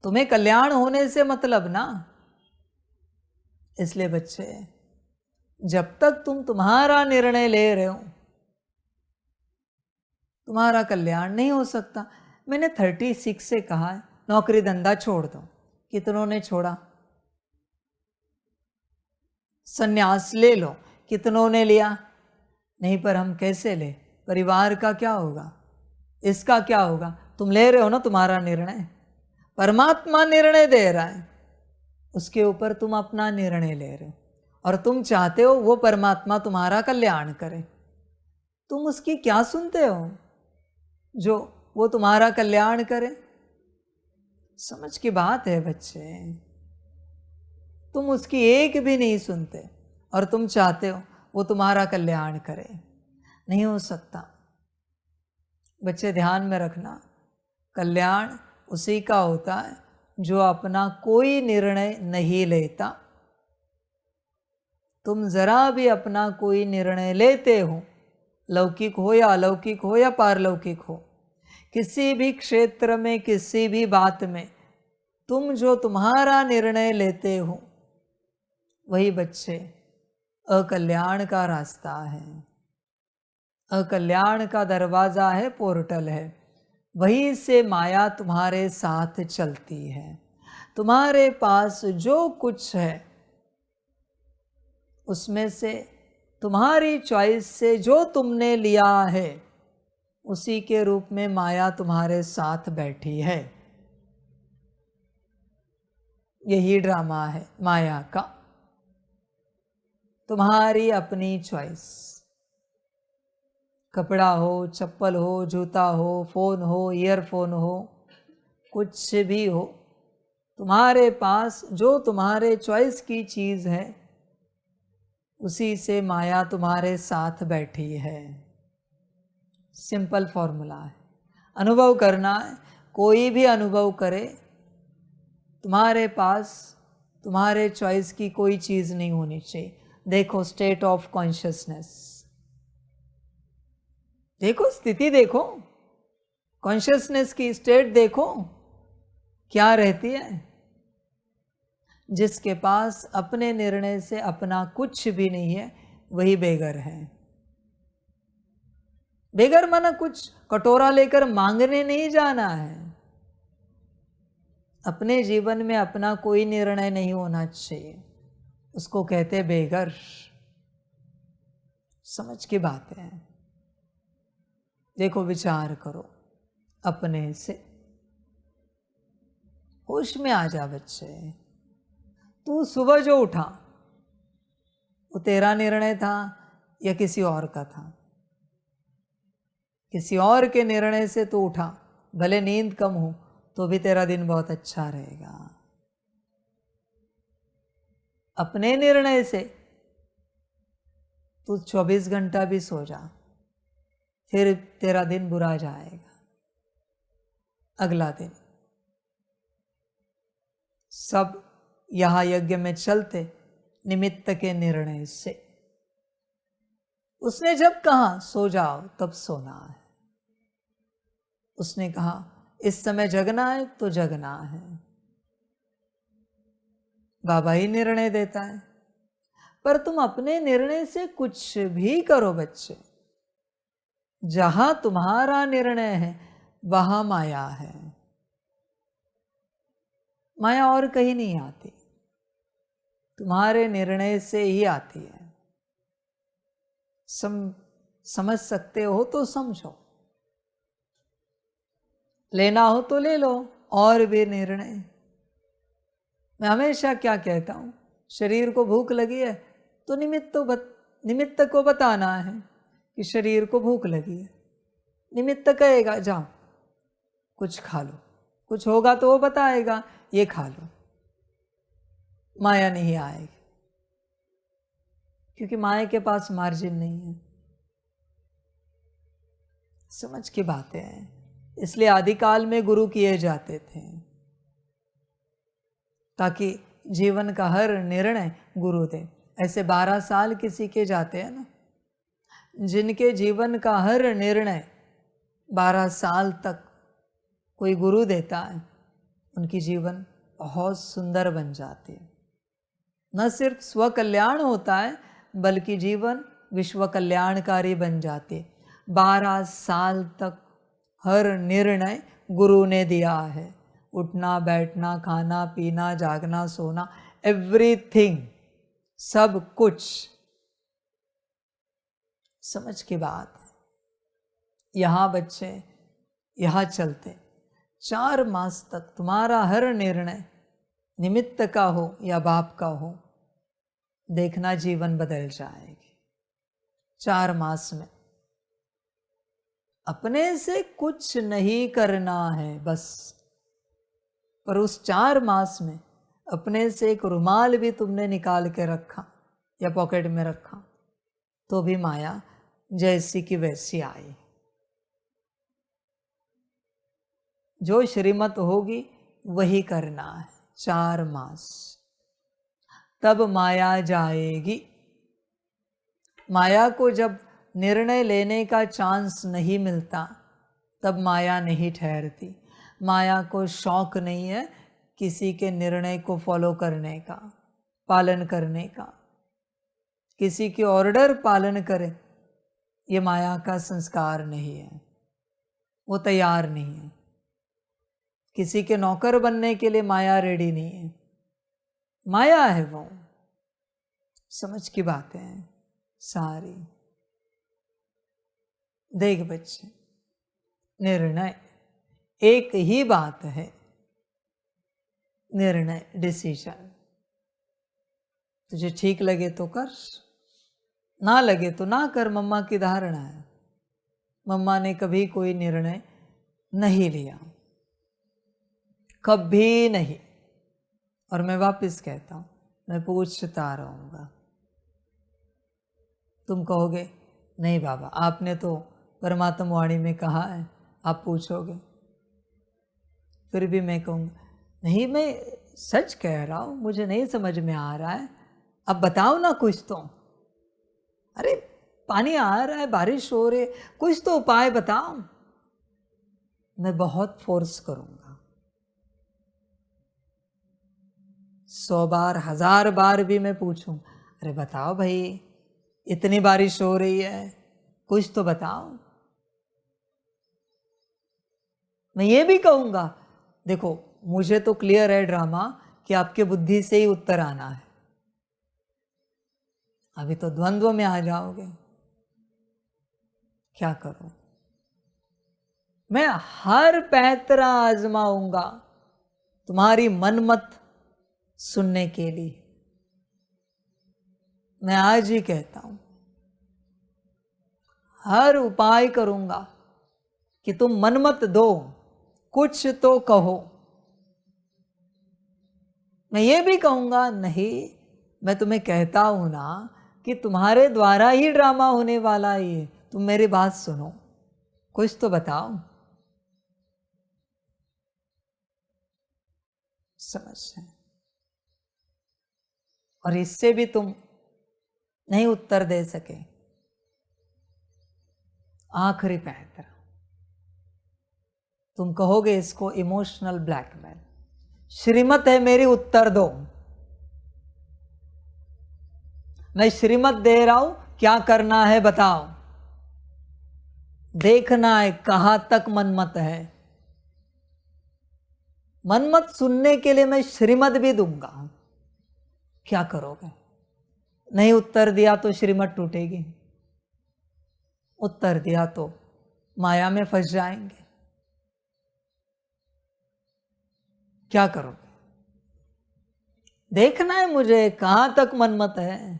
तुम्हें कल्याण होने से मतलब ना। इसलिए बच्चे, जब तक तुम तुम्हारा निर्णय ले रहे हो, तुम्हारा कल्याण नहीं हो सकता। मैंने 36 से कहा है नौकरी धंधा छोड़ दो, कितनों ने छोड़ा? संन्यास ले लो, कितनों ने लिया? नहीं, पर हम कैसे ले? परिवार का क्या होगा, इसका क्या होगा? तुम ले रहे हो ना तुम्हारा निर्णय, परमात्मा निर्णय दे रहा है, उसके ऊपर तुम अपना निर्णय ले रहे हो, और तुम चाहते हो वो परमात्मा तुम्हारा कल्याण करे। तुम उसकी क्या सुनते हो जो वो तुम्हारा कल्याण करे? समझ की बात है बच्चे। तुम उसकी एक भी नहीं सुनते और तुम चाहते हो वो तुम्हारा कल्याण करे। नहीं हो सकता। बच्चे ध्यान में रखना, कल्याण उसी का होता है जो अपना कोई निर्णय नहीं लेता। तुम जरा भी अपना कोई निर्णय लेते हो, लौकिक हो या अलौकिक हो या पारलौकिक हो, किसी भी क्षेत्र में, किसी भी बात में, तुम जो तुम्हारा निर्णय लेते हो, वही बच्चे अकल्याण का रास्ता है, अकल्याण का दरवाजा है, पोर्टल है। वहीं से माया तुम्हारे साथ चलती है। तुम्हारे पास जो कुछ है उसमें से तुम्हारी चॉइस से जो तुमने लिया है, उसी के रूप में माया तुम्हारे साथ बैठी है। यही ड्रामा है माया का, तुम्हारी अपनी चॉइस। कपड़ा हो, चप्पल हो, जूता हो, फोन हो, ईयरफोन हो, कुछ भी हो, तुम्हारे पास जो तुम्हारे चॉइस की चीज है उसी से माया तुम्हारे साथ बैठी है। सिंपल फॉर्मूला है, अनुभव करना है। कोई भी अनुभव करे, तुम्हारे पास तुम्हारे चॉइस की कोई चीज नहीं होनी चाहिए। देखो स्टेट ऑफ कॉन्शियसनेस, देखो स्थिति, देखो कॉन्शियसनेस की स्टेट, देखो क्या रहती है। जिसके पास अपने निर्णय से अपना कुछ भी नहीं है वही बेगर है। बेगर माना कुछ कटोरा लेकर मांगने नहीं जाना है। अपने जीवन में अपना कोई निर्णय नहीं होना चाहिए, उसको कहते बेगर। समझ की बात है। देखो विचार करो अपने से, होश में आ जा बच्चे। तू सुबह जो उठा वो तेरा निर्णय था या किसी और का था? किसी और के निर्णय से तू उठा, भले नींद कम हो तो भी तेरा दिन बहुत अच्छा रहेगा। अपने निर्णय से तू 24 घंटा भी सो जा, फिर तेरा दिन बुरा जाएगा। अगला दिन सब यहां यज्ञ में चलते निमित्त के निर्णय से। उसने जब कहा सो जाओ तब सोना है, उसने कहा इस समय जगना है तो जगना है। बाबा ही निर्णय देता है। पर तुम अपने निर्णय से कुछ भी करो बच्चे, जहां तुम्हारा निर्णय है वहां माया है। माया और कहीं नहीं आती, तुम्हारे निर्णय से ही आती है। समझ सकते हो तो समझो, लेना हो तो ले लो। और भी निर्णय, मैं हमेशा क्या कहता हूं, शरीर को भूख लगी है तो निमित्त को बताना है कि शरीर को भूख लगी है। निमित्त कहेगा जाओ कुछ खा लो, कुछ होगा तो वो बताएगा ये खा लो। माया नहीं आएगी, क्योंकि माया के पास मार्जिन नहीं है। समझ की बातें हैं। इसलिए आदिकाल में गुरु किए जाते थे, ताकि जीवन का हर निर्णय गुरु दे। ऐसे 12 साल किसी के जाते हैं ना, जिनके जीवन का हर निर्णय 12 साल तक कोई गुरु देता है, उनकी जीवन बहुत सुंदर बन जाती है। न सिर्फ स्व कल्याण होता है बल्कि जीवन विश्व कल्याणकारी बन जाती है। 12 साल तक हर निर्णय गुरु ने दिया है। उठना बैठना, खाना पीना, जागना सोना, एवरीथिंग, सब कुछ। समझ की बात है। यहाँ बच्चे यहाँ चलते 4 मास तक तुम्हारा हर निर्णय निमित्त का हो या बाप का हो, देखना जीवन बदल जाएगी। 4 मास में अपने से कुछ नहीं करना है बस। पर उस 4 मास में अपने से एक रुमाल भी तुमने निकाल के रखा या पॉकेट में रखा तो भी माया जैसी की वैसी आई। जो श्रीमत होगी वही करना है 4 मास, तब माया जाएगी। माया को जब निर्णय लेने का चांस नहीं मिलता तब माया नहीं ठहरती। माया को शौक नहीं है किसी के निर्णय को फॉलो करने का, पालन करने का। किसी के ऑर्डर पालन करे, ये माया का संस्कार नहीं है, वो तैयार नहीं है। किसी के नौकर बनने के लिए माया रेडी नहीं है, माया है वो। समझ की बातें हैं सारी। देख बच्चे, निर्णय एक ही बात है, निर्णय, डिसीजन। तुझे ठीक लगे तो कर, ना लगे तो ना कर। मम्मा की धारणा है, मम्मा ने कभी कोई निर्णय नहीं लिया, कभी नहीं। और मैं वापस कहता हूं, मैं पूछता रहूंगा। तुम कहोगे नहीं बाबा, आपने तो परमात्मा वाणी में कहा है, आप पूछोगे। फिर भी मैं कहूँगा नहीं, मैं सच कह रहा हूं, मुझे नहीं समझ में आ रहा है, अब बताओ ना कुछ तो। अरे पानी आ रहा है, बारिश हो रही है, कुछ तो उपाय बताओ। मैं बहुत फोर्स करूंगा, 100 बार 1000 बार भी मैं पूछूं, अरे बताओ भाई, इतनी बारिश हो रही है, कुछ तो बताओ। मैं ये भी कहूंगा, देखो मुझे तो क्लियर है ड्रामा कि आपके बुद्धि से ही उत्तर आना है, अभी तो द्वंद्व में आ जाओगे, क्या करो। मैं हर पैतरा आजमाऊंगा तुम्हारी मनमत सुनने के लिए। मैं आज ही कहता हूं, हर उपाय करूंगा कि तुम मनमत दो, कुछ तो कहो। मैं ये भी कहूंगा नहीं, मैं तुम्हें कहता हूं ना कि तुम्हारे द्वारा ही ड्रामा होने वाला है, तुम मेरी बात सुनो, कुछ तो बताओ। समझ रहे? और इससे भी तुम नहीं उत्तर दे सके, आखिरी पैतरा, तुम कहोगे इसको इमोशनल ब्लैकमेल। श्रीमत है मेरी, उत्तर दो। मैं श्रीमत दे रहा हूं, क्या करना है बताओ। देखना है कहां तक मनमत है। मनमत सुनने के लिए मैं श्रीमत भी दूंगा, क्या करोगे। नहीं उत्तर दिया तो श्रीमत टूटेगी, उत्तर दिया तो माया में फंस जाएंगे, क्या करोगे। देखना है मुझे कहां तक मनमत है,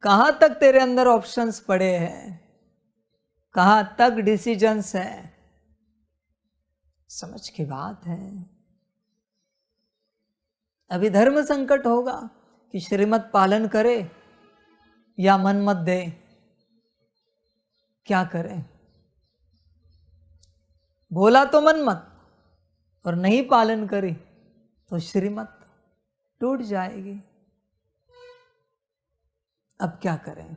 कहां तक तेरे अंदर ऑप्शंस पड़े हैं, कहां तक डिसीजंस है। समझ की बात है। अभी धर्म संकट होगा कि श्रीमत पालन करे या मनमत दे, क्या करें। बोला तो मनमत और नहीं पालन करी तो श्रीमत टूट जाएगी। अब क्या करें।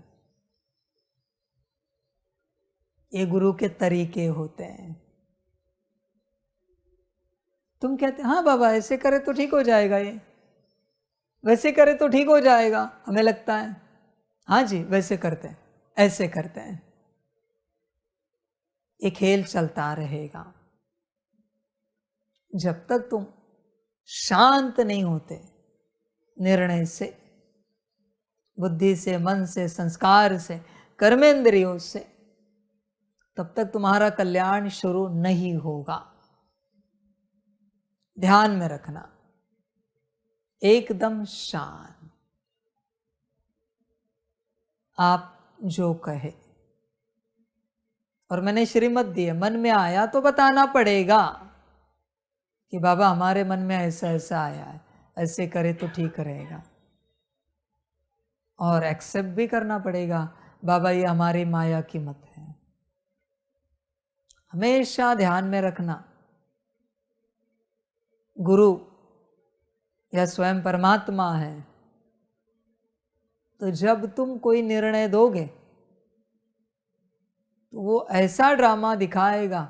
ये गुरु के तरीके होते हैं। तुम कहते हाँ बाबा ऐसे करे तो ठीक हो जाएगा, ये वैसे करे तो ठीक हो जाएगा, हमें लगता है हाँ जी वैसे करते हैं, ऐसे करते हैं। ये खेल चलता रहेगा जब तक तुम शांत नहीं होते निर्णय से, बुद्धि से, मन से, संस्कार से, कर्मेंद्रियों से, तब तक तुम्हारा कल्याण शुरू नहीं होगा। ध्यान में रखना, एकदम शांत, आप जो कहे। और मैंने श्रीमत दी है, मन में आया तो बताना पड़ेगा कि बाबा हमारे मन में ऐसा ऐसा आया है, ऐसे करे तो ठीक रहेगा। और एक्सेप्ट भी करना पड़ेगा, बाबा ये हमारी माया की मत है। हमेशा ध्यान में रखना, गुरु या स्वयं परमात्मा है, तो जब तुम कोई निर्णय दोगे तो वो ऐसा ड्रामा दिखाएगा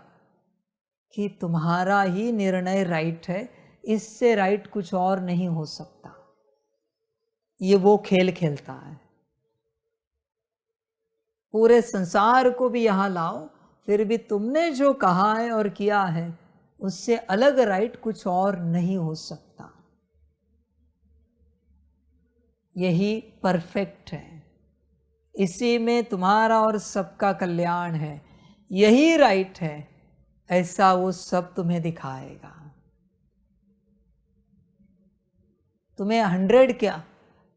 कि तुम्हारा ही निर्णय राइट है, इससे राइट कुछ और नहीं हो सकता। ये वो खेल खेलता है। पूरे संसार को भी यहां लाओ, फिर भी तुमने जो कहा है और किया है उससे अलग राइट कुछ और नहीं हो सकता। यही परफेक्ट है, इसी में तुम्हारा और सबका कल्याण है, यही राइट है, ऐसा वो सब तुम्हें दिखाएगा। तुम्हें 100 क्या,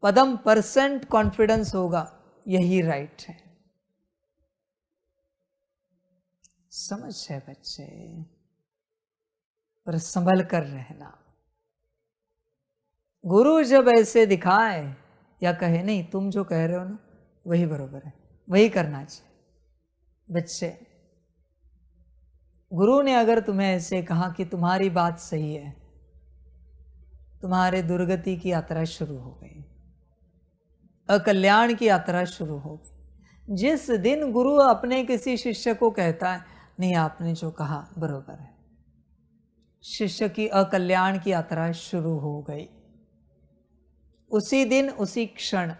पदम % कॉन्फिडेंस होगा यही राइट है। समझ है बच्चे, पर संभल कर रहना। गुरु जब ऐसे दिखाए या कहे नहीं तुम जो कह रहे हो ना वही बरोबर है, वही करना चाहिए। बच्चे, गुरु ने अगर तुम्हें ऐसे कहा कि तुम्हारी बात सही है, तुम्हारे दुर्गति की यात्रा शुरू हो गई, अकल्याण की यात्रा शुरू हो गई। जिस दिन गुरु अपने किसी शिष्य को कहता है नहीं आपने जो कहा बरोबर है, शिष्य की अकल्याण की यात्रा शुरू हो गई। उसी दिन उसी क्षण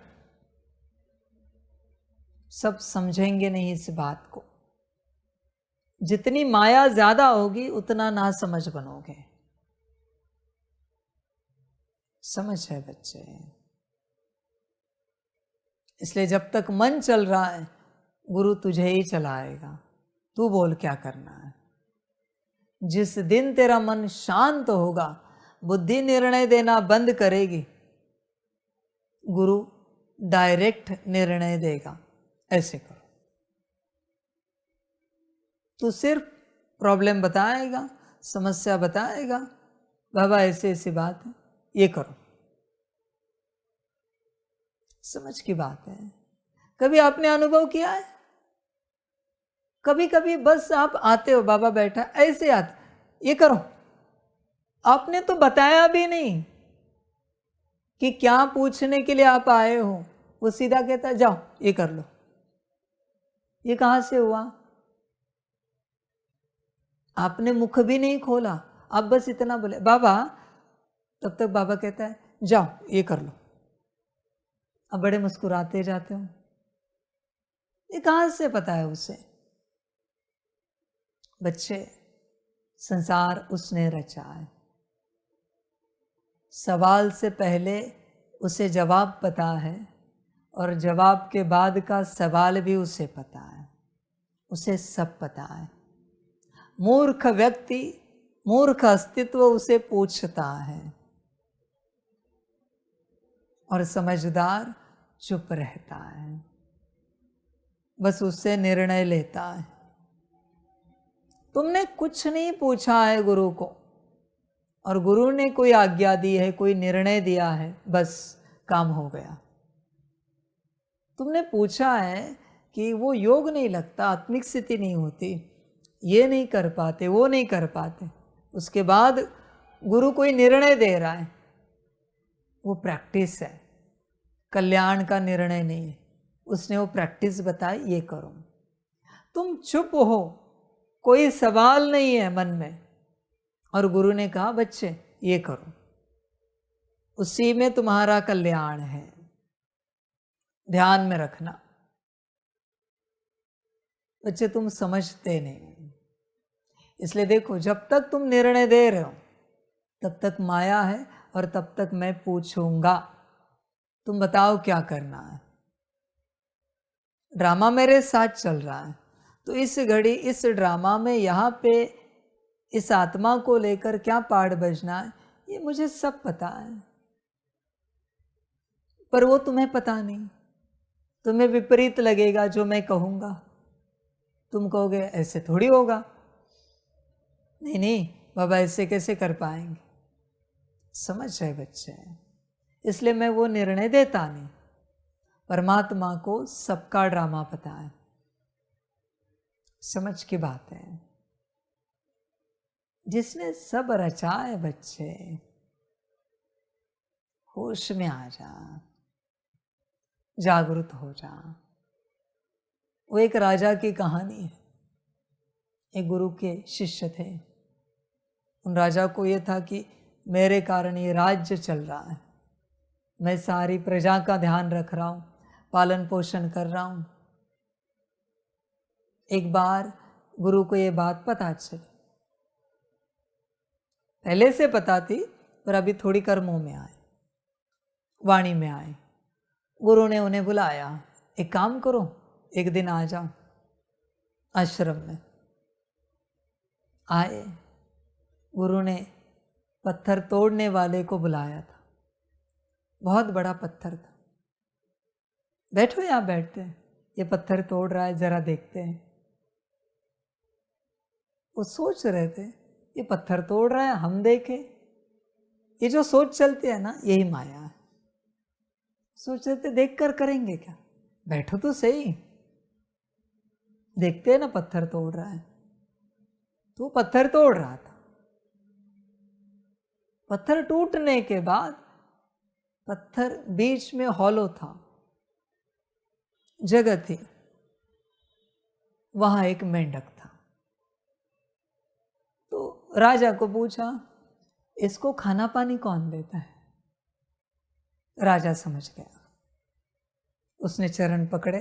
सब समझेंगे नहीं इस बात को। जितनी माया ज्यादा होगी उतना ना समझ बनोगे। समझ है बच्चे, इसलिए जब तक मन चल रहा है गुरु तुझे ही चलाएगा, तू बोल क्या करना है। जिस दिन तेरा मन शांत होगा, बुद्धि निर्णय देना बंद करेगी, गुरु डायरेक्ट निर्णय देगा। ऐसे करो, तू सिर्फ प्रॉब्लम बताएगा, समस्या बताएगा, बाबा ऐसे ऐसी बात है ये करो। समझ की बात है। कभी आपने अनुभव किया है? कभी कभी बस आप आते हो, बाबा बैठा ऐसे आते, ये करो। आपने तो बताया भी नहीं कि क्या पूछने के लिए आप आए हो, वो सीधा कहता है जाओ ये कर लो। ये कहां से हुआ? आपने मुख भी नहीं खोला, आप बस इतना बोले बाबा, तब तक बाबा कहता है जाओ ये कर लो। अब बड़े मुस्कुराते जाते हो। ये कहां से पता है उसे? बच्चे, संसार उसने रचा है। सवाल से पहले उसे जवाब पता है और जवाब के बाद का सवाल भी उसे पता है। उसे सब पता है। मूर्ख व्यक्ति, मूर्ख अस्तित्व उसे पूछता है और समझदार चुप रहता है, बस उससे निर्णय लेता है। तुमने कुछ नहीं पूछा है गुरु को, और गुरु ने कोई आज्ञा दी है, कोई निर्णय दिया है, बस काम हो गया। तुमने पूछा है कि वो योग नहीं लगता, आत्मिक स्थिति नहीं होती, ये नहीं कर पाते, वो नहीं कर पाते, उसके बाद गुरु कोई निर्णय दे रहा है, वो प्रैक्टिस है, कल्याण का निर्णय नहीं है। उसने वो प्रैक्टिस बताई, ये करो। तुम चुप हो, कोई सवाल नहीं है मन में, और गुरु ने कहा बच्चे ये करो, उसी में तुम्हारा कल्याण है, ध्यान में रखना। बच्चे तुम समझते नहीं, इसलिए देखो जब तक तुम निर्णय दे रहे हो तब तक माया है, और तब तक मैं पूछूंगा तुम बताओ क्या करना है। ड्रामा मेरे साथ चल रहा है, तो इस घड़ी इस ड्रामा में यहाँ पे इस आत्मा को लेकर क्या पाठ बजना है ये मुझे सब पता है, पर वो तुम्हें पता नहीं। तुम्हें विपरीत लगेगा जो मैं कहूँगा, तुम कहोगे ऐसे थोड़ी होगा, नहीं नहीं बाबा ऐसे कैसे कर पाएंगे। समझ है बच्चे, इसलिए मैं वो निर्णय देता नहीं। परमात्मा को सबका ड्रामा पता है। समझ की बात है। जिसने सब रचा है बच्चे, होश में आ जा, जागृत हो जा। वो एक राजा की कहानी है। एक गुरु के शिष्य थे। उन राजा को ये था कि मेरे कारण ये राज्य चल रहा है, मैं सारी प्रजा का ध्यान रख रहा हूँ, पालन पोषण कर रहा हूँ। एक बार गुरु को ये बात पता चली, पहले से पता थी पर अभी थोड़ी कर्मों में आए, वाणी में आए। गुरु ने उन्हें बुलाया, एक काम करो एक दिन आ जाओ आश्रम में। आए। गुरु ने पत्थर तोड़ने वाले को बुलाया था, बहुत बड़ा पत्थर था। बैठो यहाँ बैठते हैं, ये पत्थर तोड़ रहा है, जरा देखते हैं। वो सोच रहे थे ये पत्थर तोड़ रहा है, हम देखें। ये जो सोच चलती है ना, यही माया है। सोच रहे थे देख कर करेंगे क्या, बैठो तो सही, देखते हैं ना पत्थर तोड़ रहा है। तो पत्थर तोड़ रहा था। पत्थर टूटने के बाद पत्थर बीच में हॉलो था, जगह थी, वहां एक मेंढक था। तो राजा को पूछा इसको खाना पानी कौन देता है। राजा समझ गया, उसने चरण पकड़े,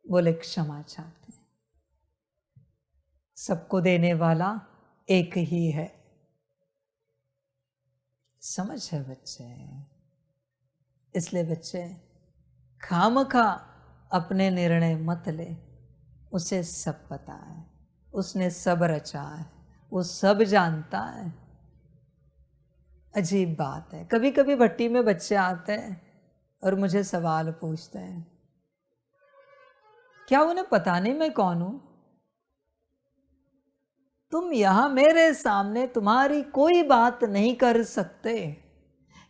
बोले क्षमा चाहते हैं, सबको देने वाला एक ही है। समझ है बच्चे, इसलिए बच्चे खामखा अपने निर्णय मत ले। उसे सब पता है, उसने सब रचा है, वो सब जानता है। अजीब बात है, कभी कभी भट्टी में बच्चे आते हैं और मुझे सवाल पूछते हैं, क्या उन्हें पता नहीं मैं कौन हूं? तुम यहां मेरे सामने तुम्हारी कोई बात नहीं कर सकते।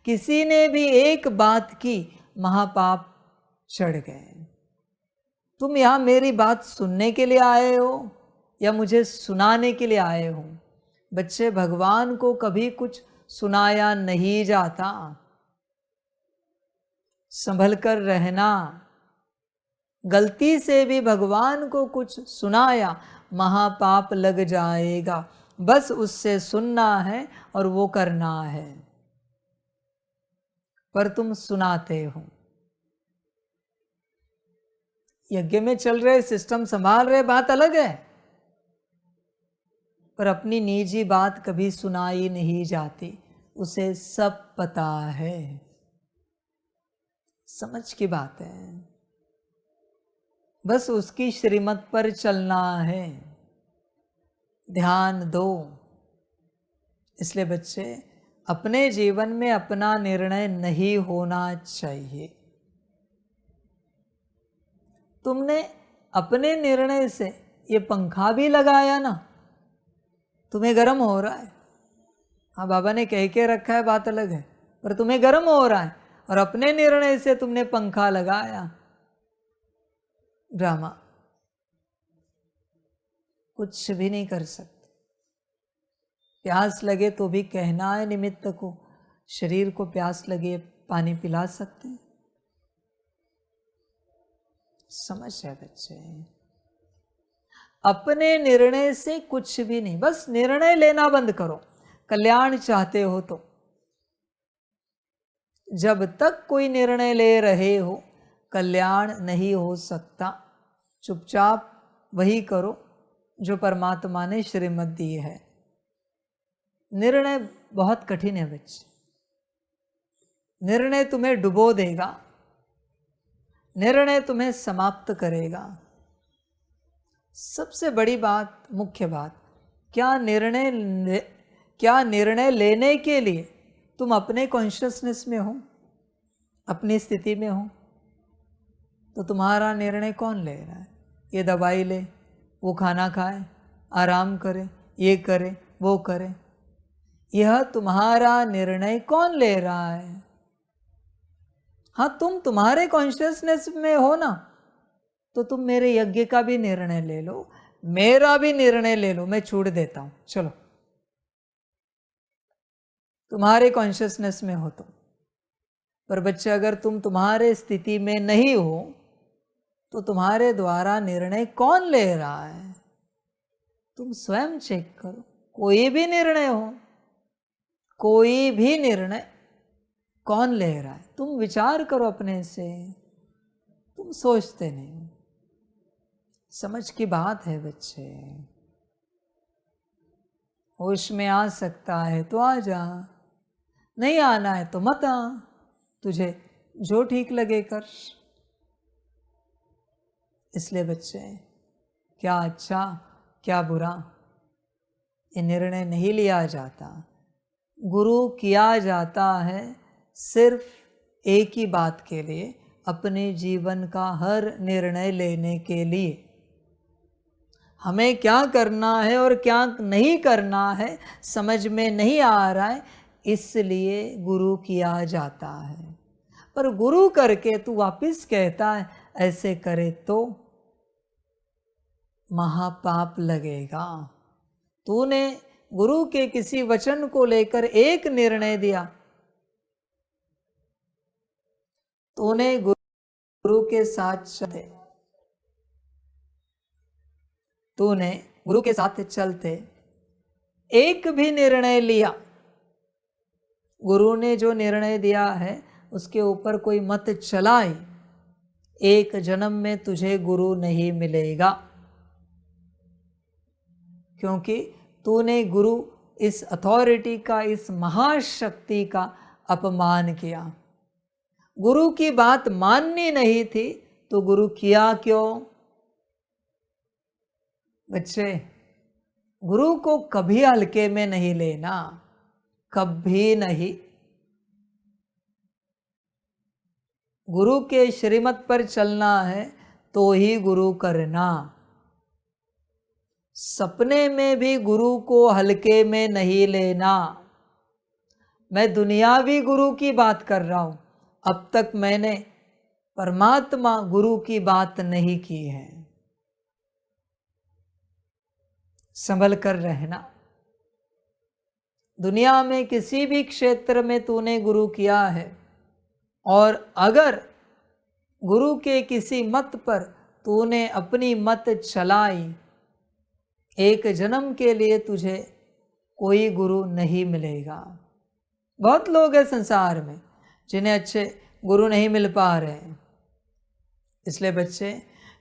किसी ने भी एक बात की, महापाप चढ़ गए। तुम यहां मेरी बात सुनने के लिए आए हो या मुझे सुनाने के लिए आए हो? बच्चे, भगवान को कभी कुछ सुनाया नहीं जाता। संभल कर रहना। गलती से भी भगवान को कुछ सुनाया, महापाप लग जाएगा। बस उससे सुनना है और वो करना है। पर तुम सुनाते हो। यज्ञ में चल रहे, सिस्टम संभाल रहे, बात अलग है, पर अपनी निजी बात कभी सुनाई नहीं जाती। उसे सब पता है। समझ की बात है, बस उसकी श्रीमत पर चलना है। ध्यान दो। इसलिए बच्चे, अपने जीवन में अपना निर्णय नहीं होना चाहिए। तुमने अपने निर्णय से ये पंखा भी लगाया ना, तुम्हें गर्म हो रहा है। हाँ, बाबा ने कह के रखा है, बात अलग है, पर तुम्हें गर्म हो रहा है और अपने निर्णय से तुमने पंखा लगाया। ड्रामा। कुछ भी नहीं कर सकते। प्यास लगे तो भी कहना है निमित्त को, शरीर को प्यास लगे पानी पिला सकते हैं। समझ है बच्चे, अपने निर्णय से कुछ भी नहीं। बस निर्णय लेना बंद करो, कल्याण चाहते हो तो। जब तक कोई निर्णय ले रहे हो, कल्याण नहीं हो सकता। चुपचाप वही करो जो परमात्मा ने श्रीमत दी है। निर्णय बहुत कठिन है बच्चे। निर्णय तुम्हें डुबो देगा, निर्णय तुम्हें समाप्त करेगा। सबसे बड़ी बात, मुख्य बात, क्या निर्णय लेने के लिए तुम अपने कॉन्शियसनेस में हो, अपनी स्थिति में हो? तो तुम्हारा निर्णय कौन ले रहा है? ये दवाई ले, वो खाना खाए, आराम करे, ये करे, वो करे, यह तुम्हारा निर्णय कौन ले रहा है? हाँ, तुम तुम्हारे कॉन्शियसनेस में हो ना, तो तुम मेरे यज्ञ का भी निर्णय ले लो, मेरा भी निर्णय ले लो, मैं छूट देता हूं, चलो। तुम्हारे कॉन्शियसनेस में हो तो। पर बच्चे, अगर तुम तुम्हारे स्थिति में नहीं हो, तो तुम्हारे द्वारा निर्णय कौन ले रहा है? तुम स्वयं चेक करो। कोई भी निर्णय हो, कोई भी निर्णय कौन ले रहा है? तुम विचार करो अपने से, तुम सोचते नहीं। समझ की बात है बच्चे। होश में आ सकता है तो आ जा, नहीं आना है तो मत आ, तुझे जो ठीक लगे कर। इसलिए बच्चे, क्या अच्छा क्या बुरा, ये निर्णय नहीं लिया जाता। गुरु किया जाता है सिर्फ एक ही बात के लिए, अपने जीवन का हर निर्णय लेने के लिए। हमें क्या करना है और क्या नहीं करना है समझ में नहीं आ रहा है, इसलिए गुरु किया जाता है। पर गुरु करके तू वापिस कहता है ऐसे करे तो महापाप लगेगा। तूने गुरु के किसी वचन को लेकर एक निर्णय दिया, तूने गुरु के साथ चले, तूने गुरु के साथ चलते एक भी निर्णय लिया, गुरु ने जो निर्णय दिया है उसके ऊपर कोई मत चलाए, एक जन्म में तुझे गुरु नहीं मिलेगा। क्योंकि तूने गुरु इस अथॉरिटी का, इस महाशक्ति का अपमान किया। गुरु की बात माननी नहीं थी तो गुरु किया क्यों? बच्चे, गुरु को कभी हल्के में नहीं लेना, कभी नहीं। गुरु के श्रीमत पर चलना है तो ही गुरु करना। सपने में भी गुरु को हल्के में नहीं लेना। मैं दुनियावी गुरु की बात कर रहा हूं, अब तक मैंने परमात्मा गुरु की बात नहीं की है। संभल कर रहना। दुनिया में किसी भी क्षेत्र में तूने गुरु किया है और अगर गुरु के किसी मत पर तूने अपनी मत चलाई, एक जन्म के लिए तुझे कोई गुरु नहीं मिलेगा। बहुत लोग हैं संसार में जिन्हें अच्छे गुरु नहीं मिल पा रहे हैं, इसलिए बच्चे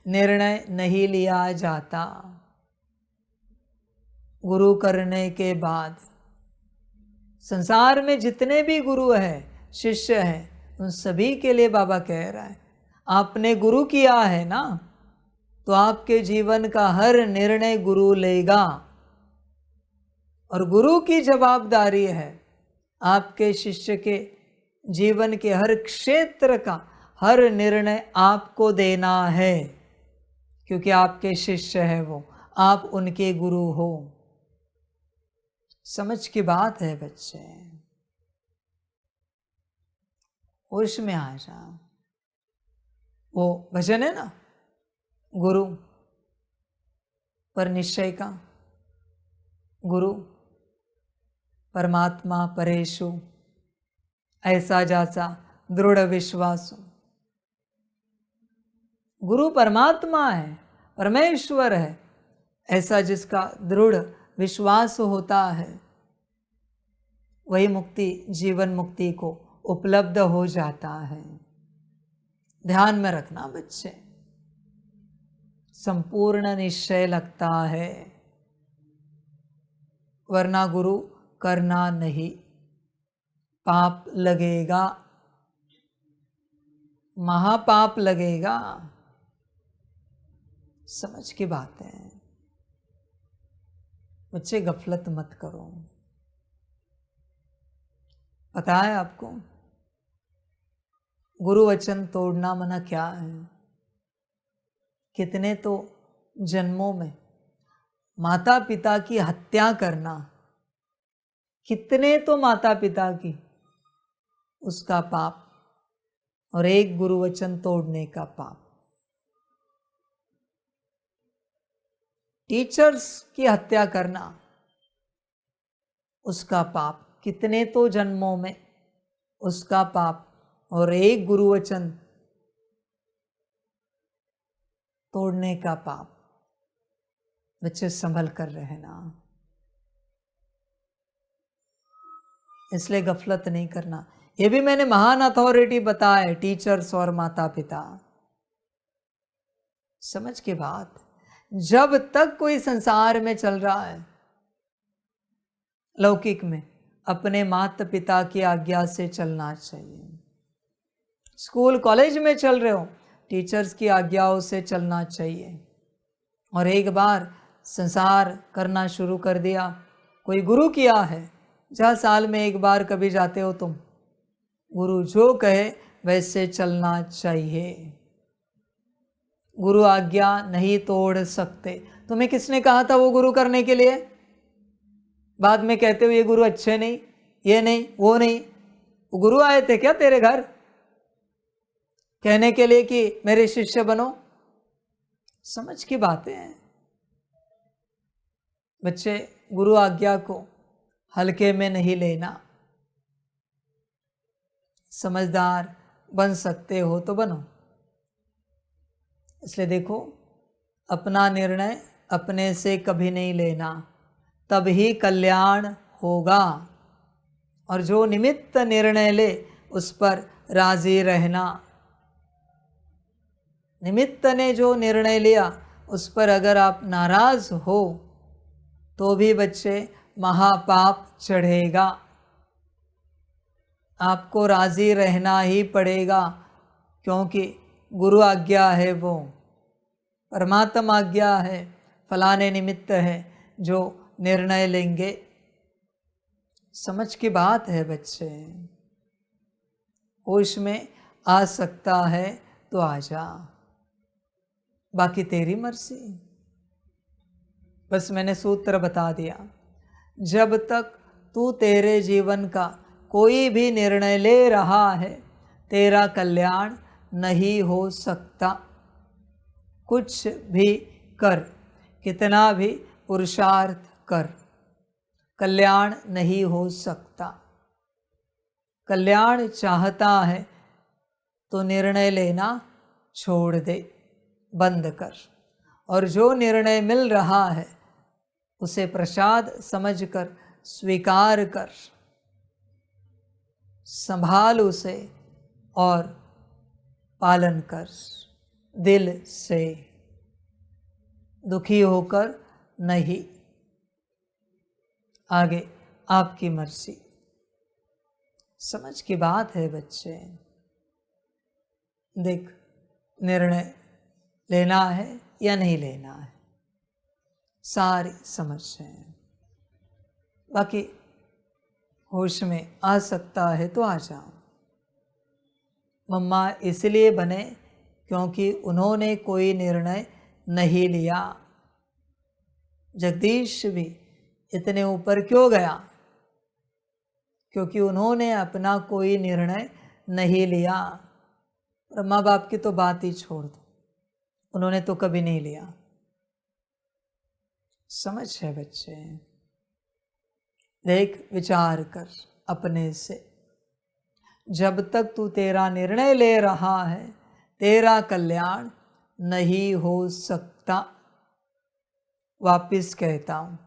निर्णय नहीं लिया जाता। गुरु करने के बाद संसार में जितने भी गुरु हैं, शिष्य हैं, उन सभी के लिए बाबा कह रहा है आपने गुरु किया है ना, तो आपके जीवन का हर निर्णय गुरु लेगा। और गुरु की जवाबदारी है आपके शिष्य के जीवन के हर क्षेत्र का हर निर्णय आपको देना है, क्योंकि आपके शिष्य है वो, आप उनके गुरु हो। समझ की बात है बच्चे, होश में आ जा। वो भजन है ना, गुरु पर निश्चय का, गुरु परमात्मा परेशु, ऐसा जैसा दृढ़ विश्वास। गुरु परमात्मा है, परमेश्वर है, ऐसा जिसका दृढ़ विश्वास होता है वही मुक्ति, जीवन मुक्ति को उपलब्ध हो जाता है। ध्यान में रखना बच्चे, संपूर्ण निश्चय लगता है, वरना गुरु करना नहीं, पाप लगेगा, महापाप लगेगा। समझ की बात है बच्चे, गफलत मत करो। पता है आपको गुरु वचन तोड़ना मना क्या है? कितने तो जन्मों में माता पिता की हत्या करना, कितने तो माता पिता की, उसका पाप, और एक गुरु वचन तोड़ने का पाप। टीचर्स की हत्या करना, उसका पाप, कितने तो जन्मों में उसका पाप, और एक गुरु वचन तोड़ने का पाप। बच्चे संभल कर रहना, इसलिए गफलत नहीं करना। ये भी मैंने महान अथॉरिटी बताया, टीचर्स और माता पिता। समझ के बात, जब तक कोई संसार में चल रहा है लौकिक में, अपने माता पिता की आज्ञा से चलना चाहिए। स्कूल कॉलेज में चल रहे हो, टीचर्स की आज्ञाओं से चलना चाहिए। और एक बार संसार करना शुरू कर दिया, कोई गुरु किया है, जहाँ साल में एक बार कभी जाते हो तुम, गुरु जो कहे वैसे चलना चाहिए। गुरु आज्ञा नहीं तोड़ सकते। तुम्हें किसने कहा था वो गुरु करने के लिए? बाद में कहते हो ये गुरु अच्छे नहीं, ये नहीं, वो नहीं। वो गुरु आए थे क्या तेरे घर कहने के लिए कि मेरे शिष्य बनो? समझ की बातें हैं बच्चे। गुरु आज्ञा को हल्के में नहीं लेना। समझदार बन सकते हो तो बनो। इसलिए देखो, अपना निर्णय अपने से कभी नहीं लेना, तभी कल्याण होगा। और जो निमित्त निर्णय ले उस पर राजी रहना। निमित्त ने जो निर्णय लिया उस पर अगर आप नाराज हो तो भी बच्चे महापाप चढ़ेगा। आपको राजी रहना ही पड़ेगा, क्योंकि गुरु आज्ञा है, वो परमात्मा आज्ञा है, फलाने निमित्त है जो निर्णय लेंगे। समझ की बात है बच्चे। होश में आ सकता है तो आ जा, बाकी तेरी मर्जी। बस मैंने सूत्र बता दिया। जब तक तू तेरे जीवन का कोई भी निर्णय ले रहा है, तेरा कल्याण नहीं हो सकता। कुछ भी कर, कितना भी पुरुषार्थ कर, कल्याण नहीं हो सकता। कल्याण चाहता है तो निर्णय लेना छोड़ दे, बंद कर। और जो निर्णय मिल रहा है उसे प्रसाद समझकर स्वीकार कर, संभाल उसे और पालन कर, दिल से, दुखी होकर नहीं। आगे आपकी मर्जी। समझ की बात है बच्चे। देख, निर्णय लेना है या नहीं लेना है, सारी समझ है। बाकी होश में आ सकता है तो आ जाओ। मम्मा इसलिए बने क्योंकि उन्होंने कोई निर्णय नहीं लिया। जगदीश भी इतने ऊपर क्यों गया? क्योंकि उन्होंने अपना कोई निर्णय नहीं लिया। और माँ बाप की तो बात ही छोड़ दो, उन्होंने तो कभी नहीं लिया। समझ है बच्चे। देख, विचार कर अपने से। जब तक तू तेरा निर्णय ले रहा है, तेरा कल्याण नहीं हो सकता। वापिस कहता हूँ,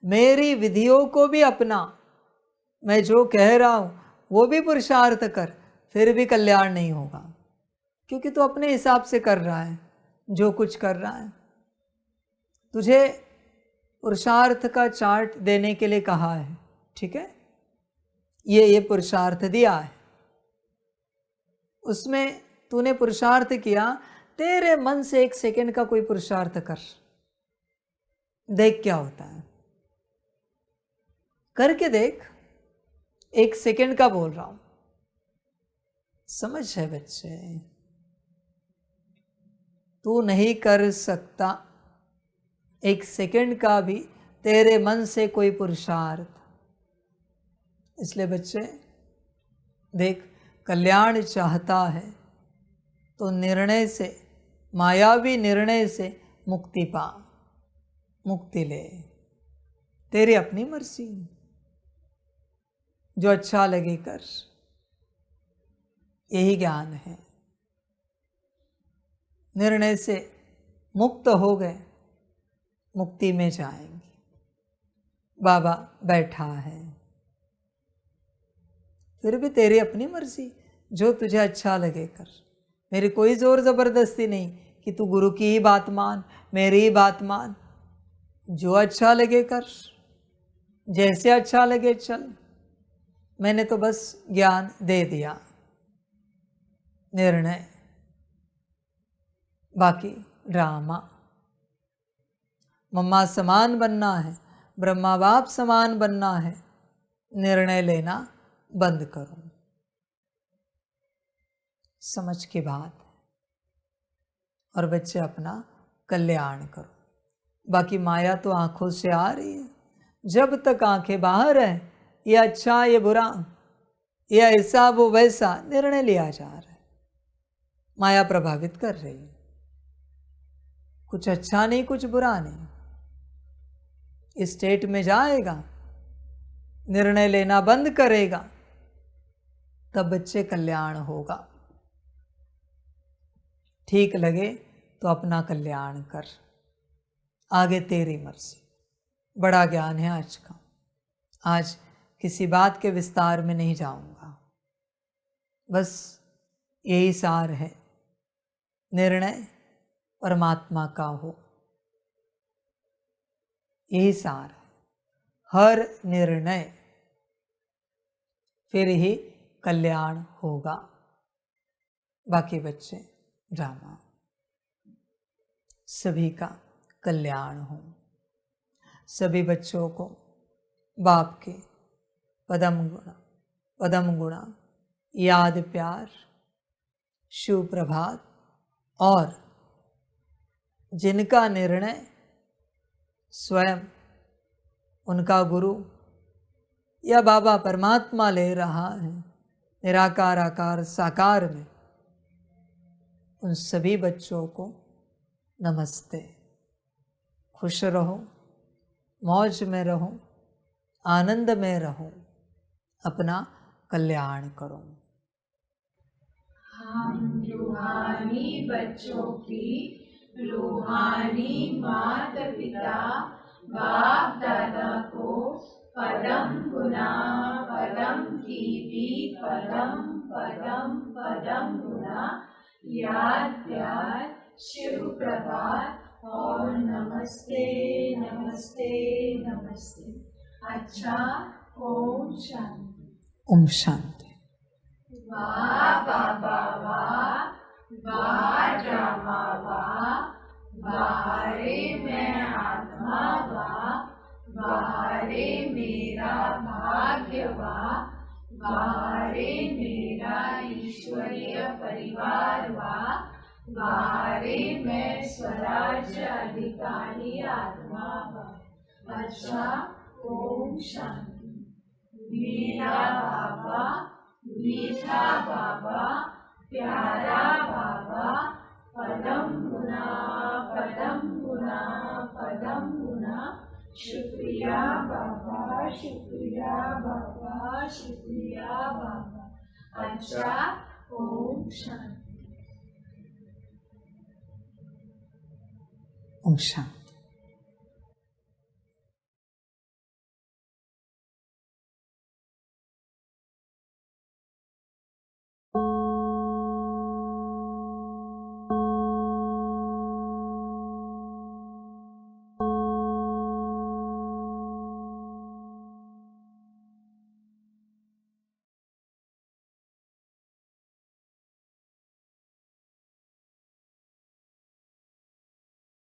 मेरी विधियों को भी अपना। मैं जो कह रहा हूँ वो भी पुरुषार्थ कर, फिर भी कल्याण नहीं होगा। क्योंकि तू अपने हिसाब से कर रहा है जो कुछ कर रहा है। तुझे पुरुषार्थ का चार्ट देने के लिए कहा है, ठीक है? ये पुरुषार्थ दिया है, उसमें तूने पुरुषार्थ किया। तेरे मन से 1 सेकंड का कोई पुरुषार्थ कर, देख क्या होता है। करके देख, 1 सेकंड का बोल रहा हूं। समझ है बच्चे। तू नहीं कर सकता 1 सेकंड का भी तेरे मन से कोई पुरुषार्थ। इसलिए बच्चे देख, कल्याण चाहता है तो निर्णय से, मायावी निर्णय से मुक्ति पा, मुक्ति ले। तेरी अपनी मर्जी, जो अच्छा लगे कर। यही ज्ञान है। निर्णय से मुक्त हो गए, मुक्ति में जाएंगे। बाबा बैठा है, फिर भी तेरी अपनी मर्जी, जो तुझे अच्छा लगे कर। मेरी कोई जोर जबरदस्ती नहीं कि तू गुरु की ही बात मान, मेरी ही बात मान। जो अच्छा लगे कर, जैसे अच्छा लगे चल। मैंने तो बस ज्ञान दे दिया, निर्णय बाकी ड्रामा। मम्मा समान बनना है, ब्रह्मा बाप समान बनना है, निर्णय लेना बंद करो। समझ की बात है। और बच्चे अपना कल्याण करो। बाकी माया तो आंखों से आ रही है, जब तक आंखें बाहर है ये अच्छा ये बुरा, ये ऐसा वो वैसा निर्णय लिया जा रहा है। माया प्रभावित कर रही है, कुछ अच्छा नहीं कुछ बुरा नहीं। इस स्टेट में जाएगा, निर्णय लेना बंद करेगा, तब बच्चे कल्याण होगा। ठीक लगे तो अपना कल्याण कर, आगे तेरी मर्जी। बड़ा ज्ञान है आज का। आज किसी बात के विस्तार में नहीं जाऊंगा, बस यही सार है, निर्णय परमात्मा का हो, यही सार है। हर निर्णय फिर ही कल्याण होगा। बाकी बच्चे ड्रामा, सभी का कल्याण हो। सभी बच्चों को बाप के पदम गुणा याद प्यार, शुभ प्रभात। और जिनका निर्णय स्वयं उनका गुरु या बाबा परमात्मा ले रहा है, निराकार आकार साकार में, उन सभी बच्चों को नमस्ते। खुश रहो, मौज में रहो, आनंद में रहो, अपना कल्याण करो। हम रूहानी बच्चों की रूहानी माता पिता बाप दादा को पदम गुना पदम कीर्ति पदम पदम पदम गुना याद प्यार शिव प्रभात और नमस्ते नमस्ते नमस्ते। अच्छा, ओम शांति। ओम शांति। वाह बाबा वाह, वाह ड्रामा वाह, वाह मैं आत्मा वाह, वाह मेरा भाग्य वाह, वाह मेरा ईश्वरीय परिवार वाह, वाह मैं स्वराज्य अधिकारी आत्मा वाह। अच्छा, ओम शांति। मेरा बाबा मीठा बाबा, प्यारा बाबा, पदम गुना पदम गुना पदम गुना। शुक्रिया बाबा, शुक्रिया बाबा, शुक्रिया बाबा। अच्छा, ओम शांति। ओम शांति।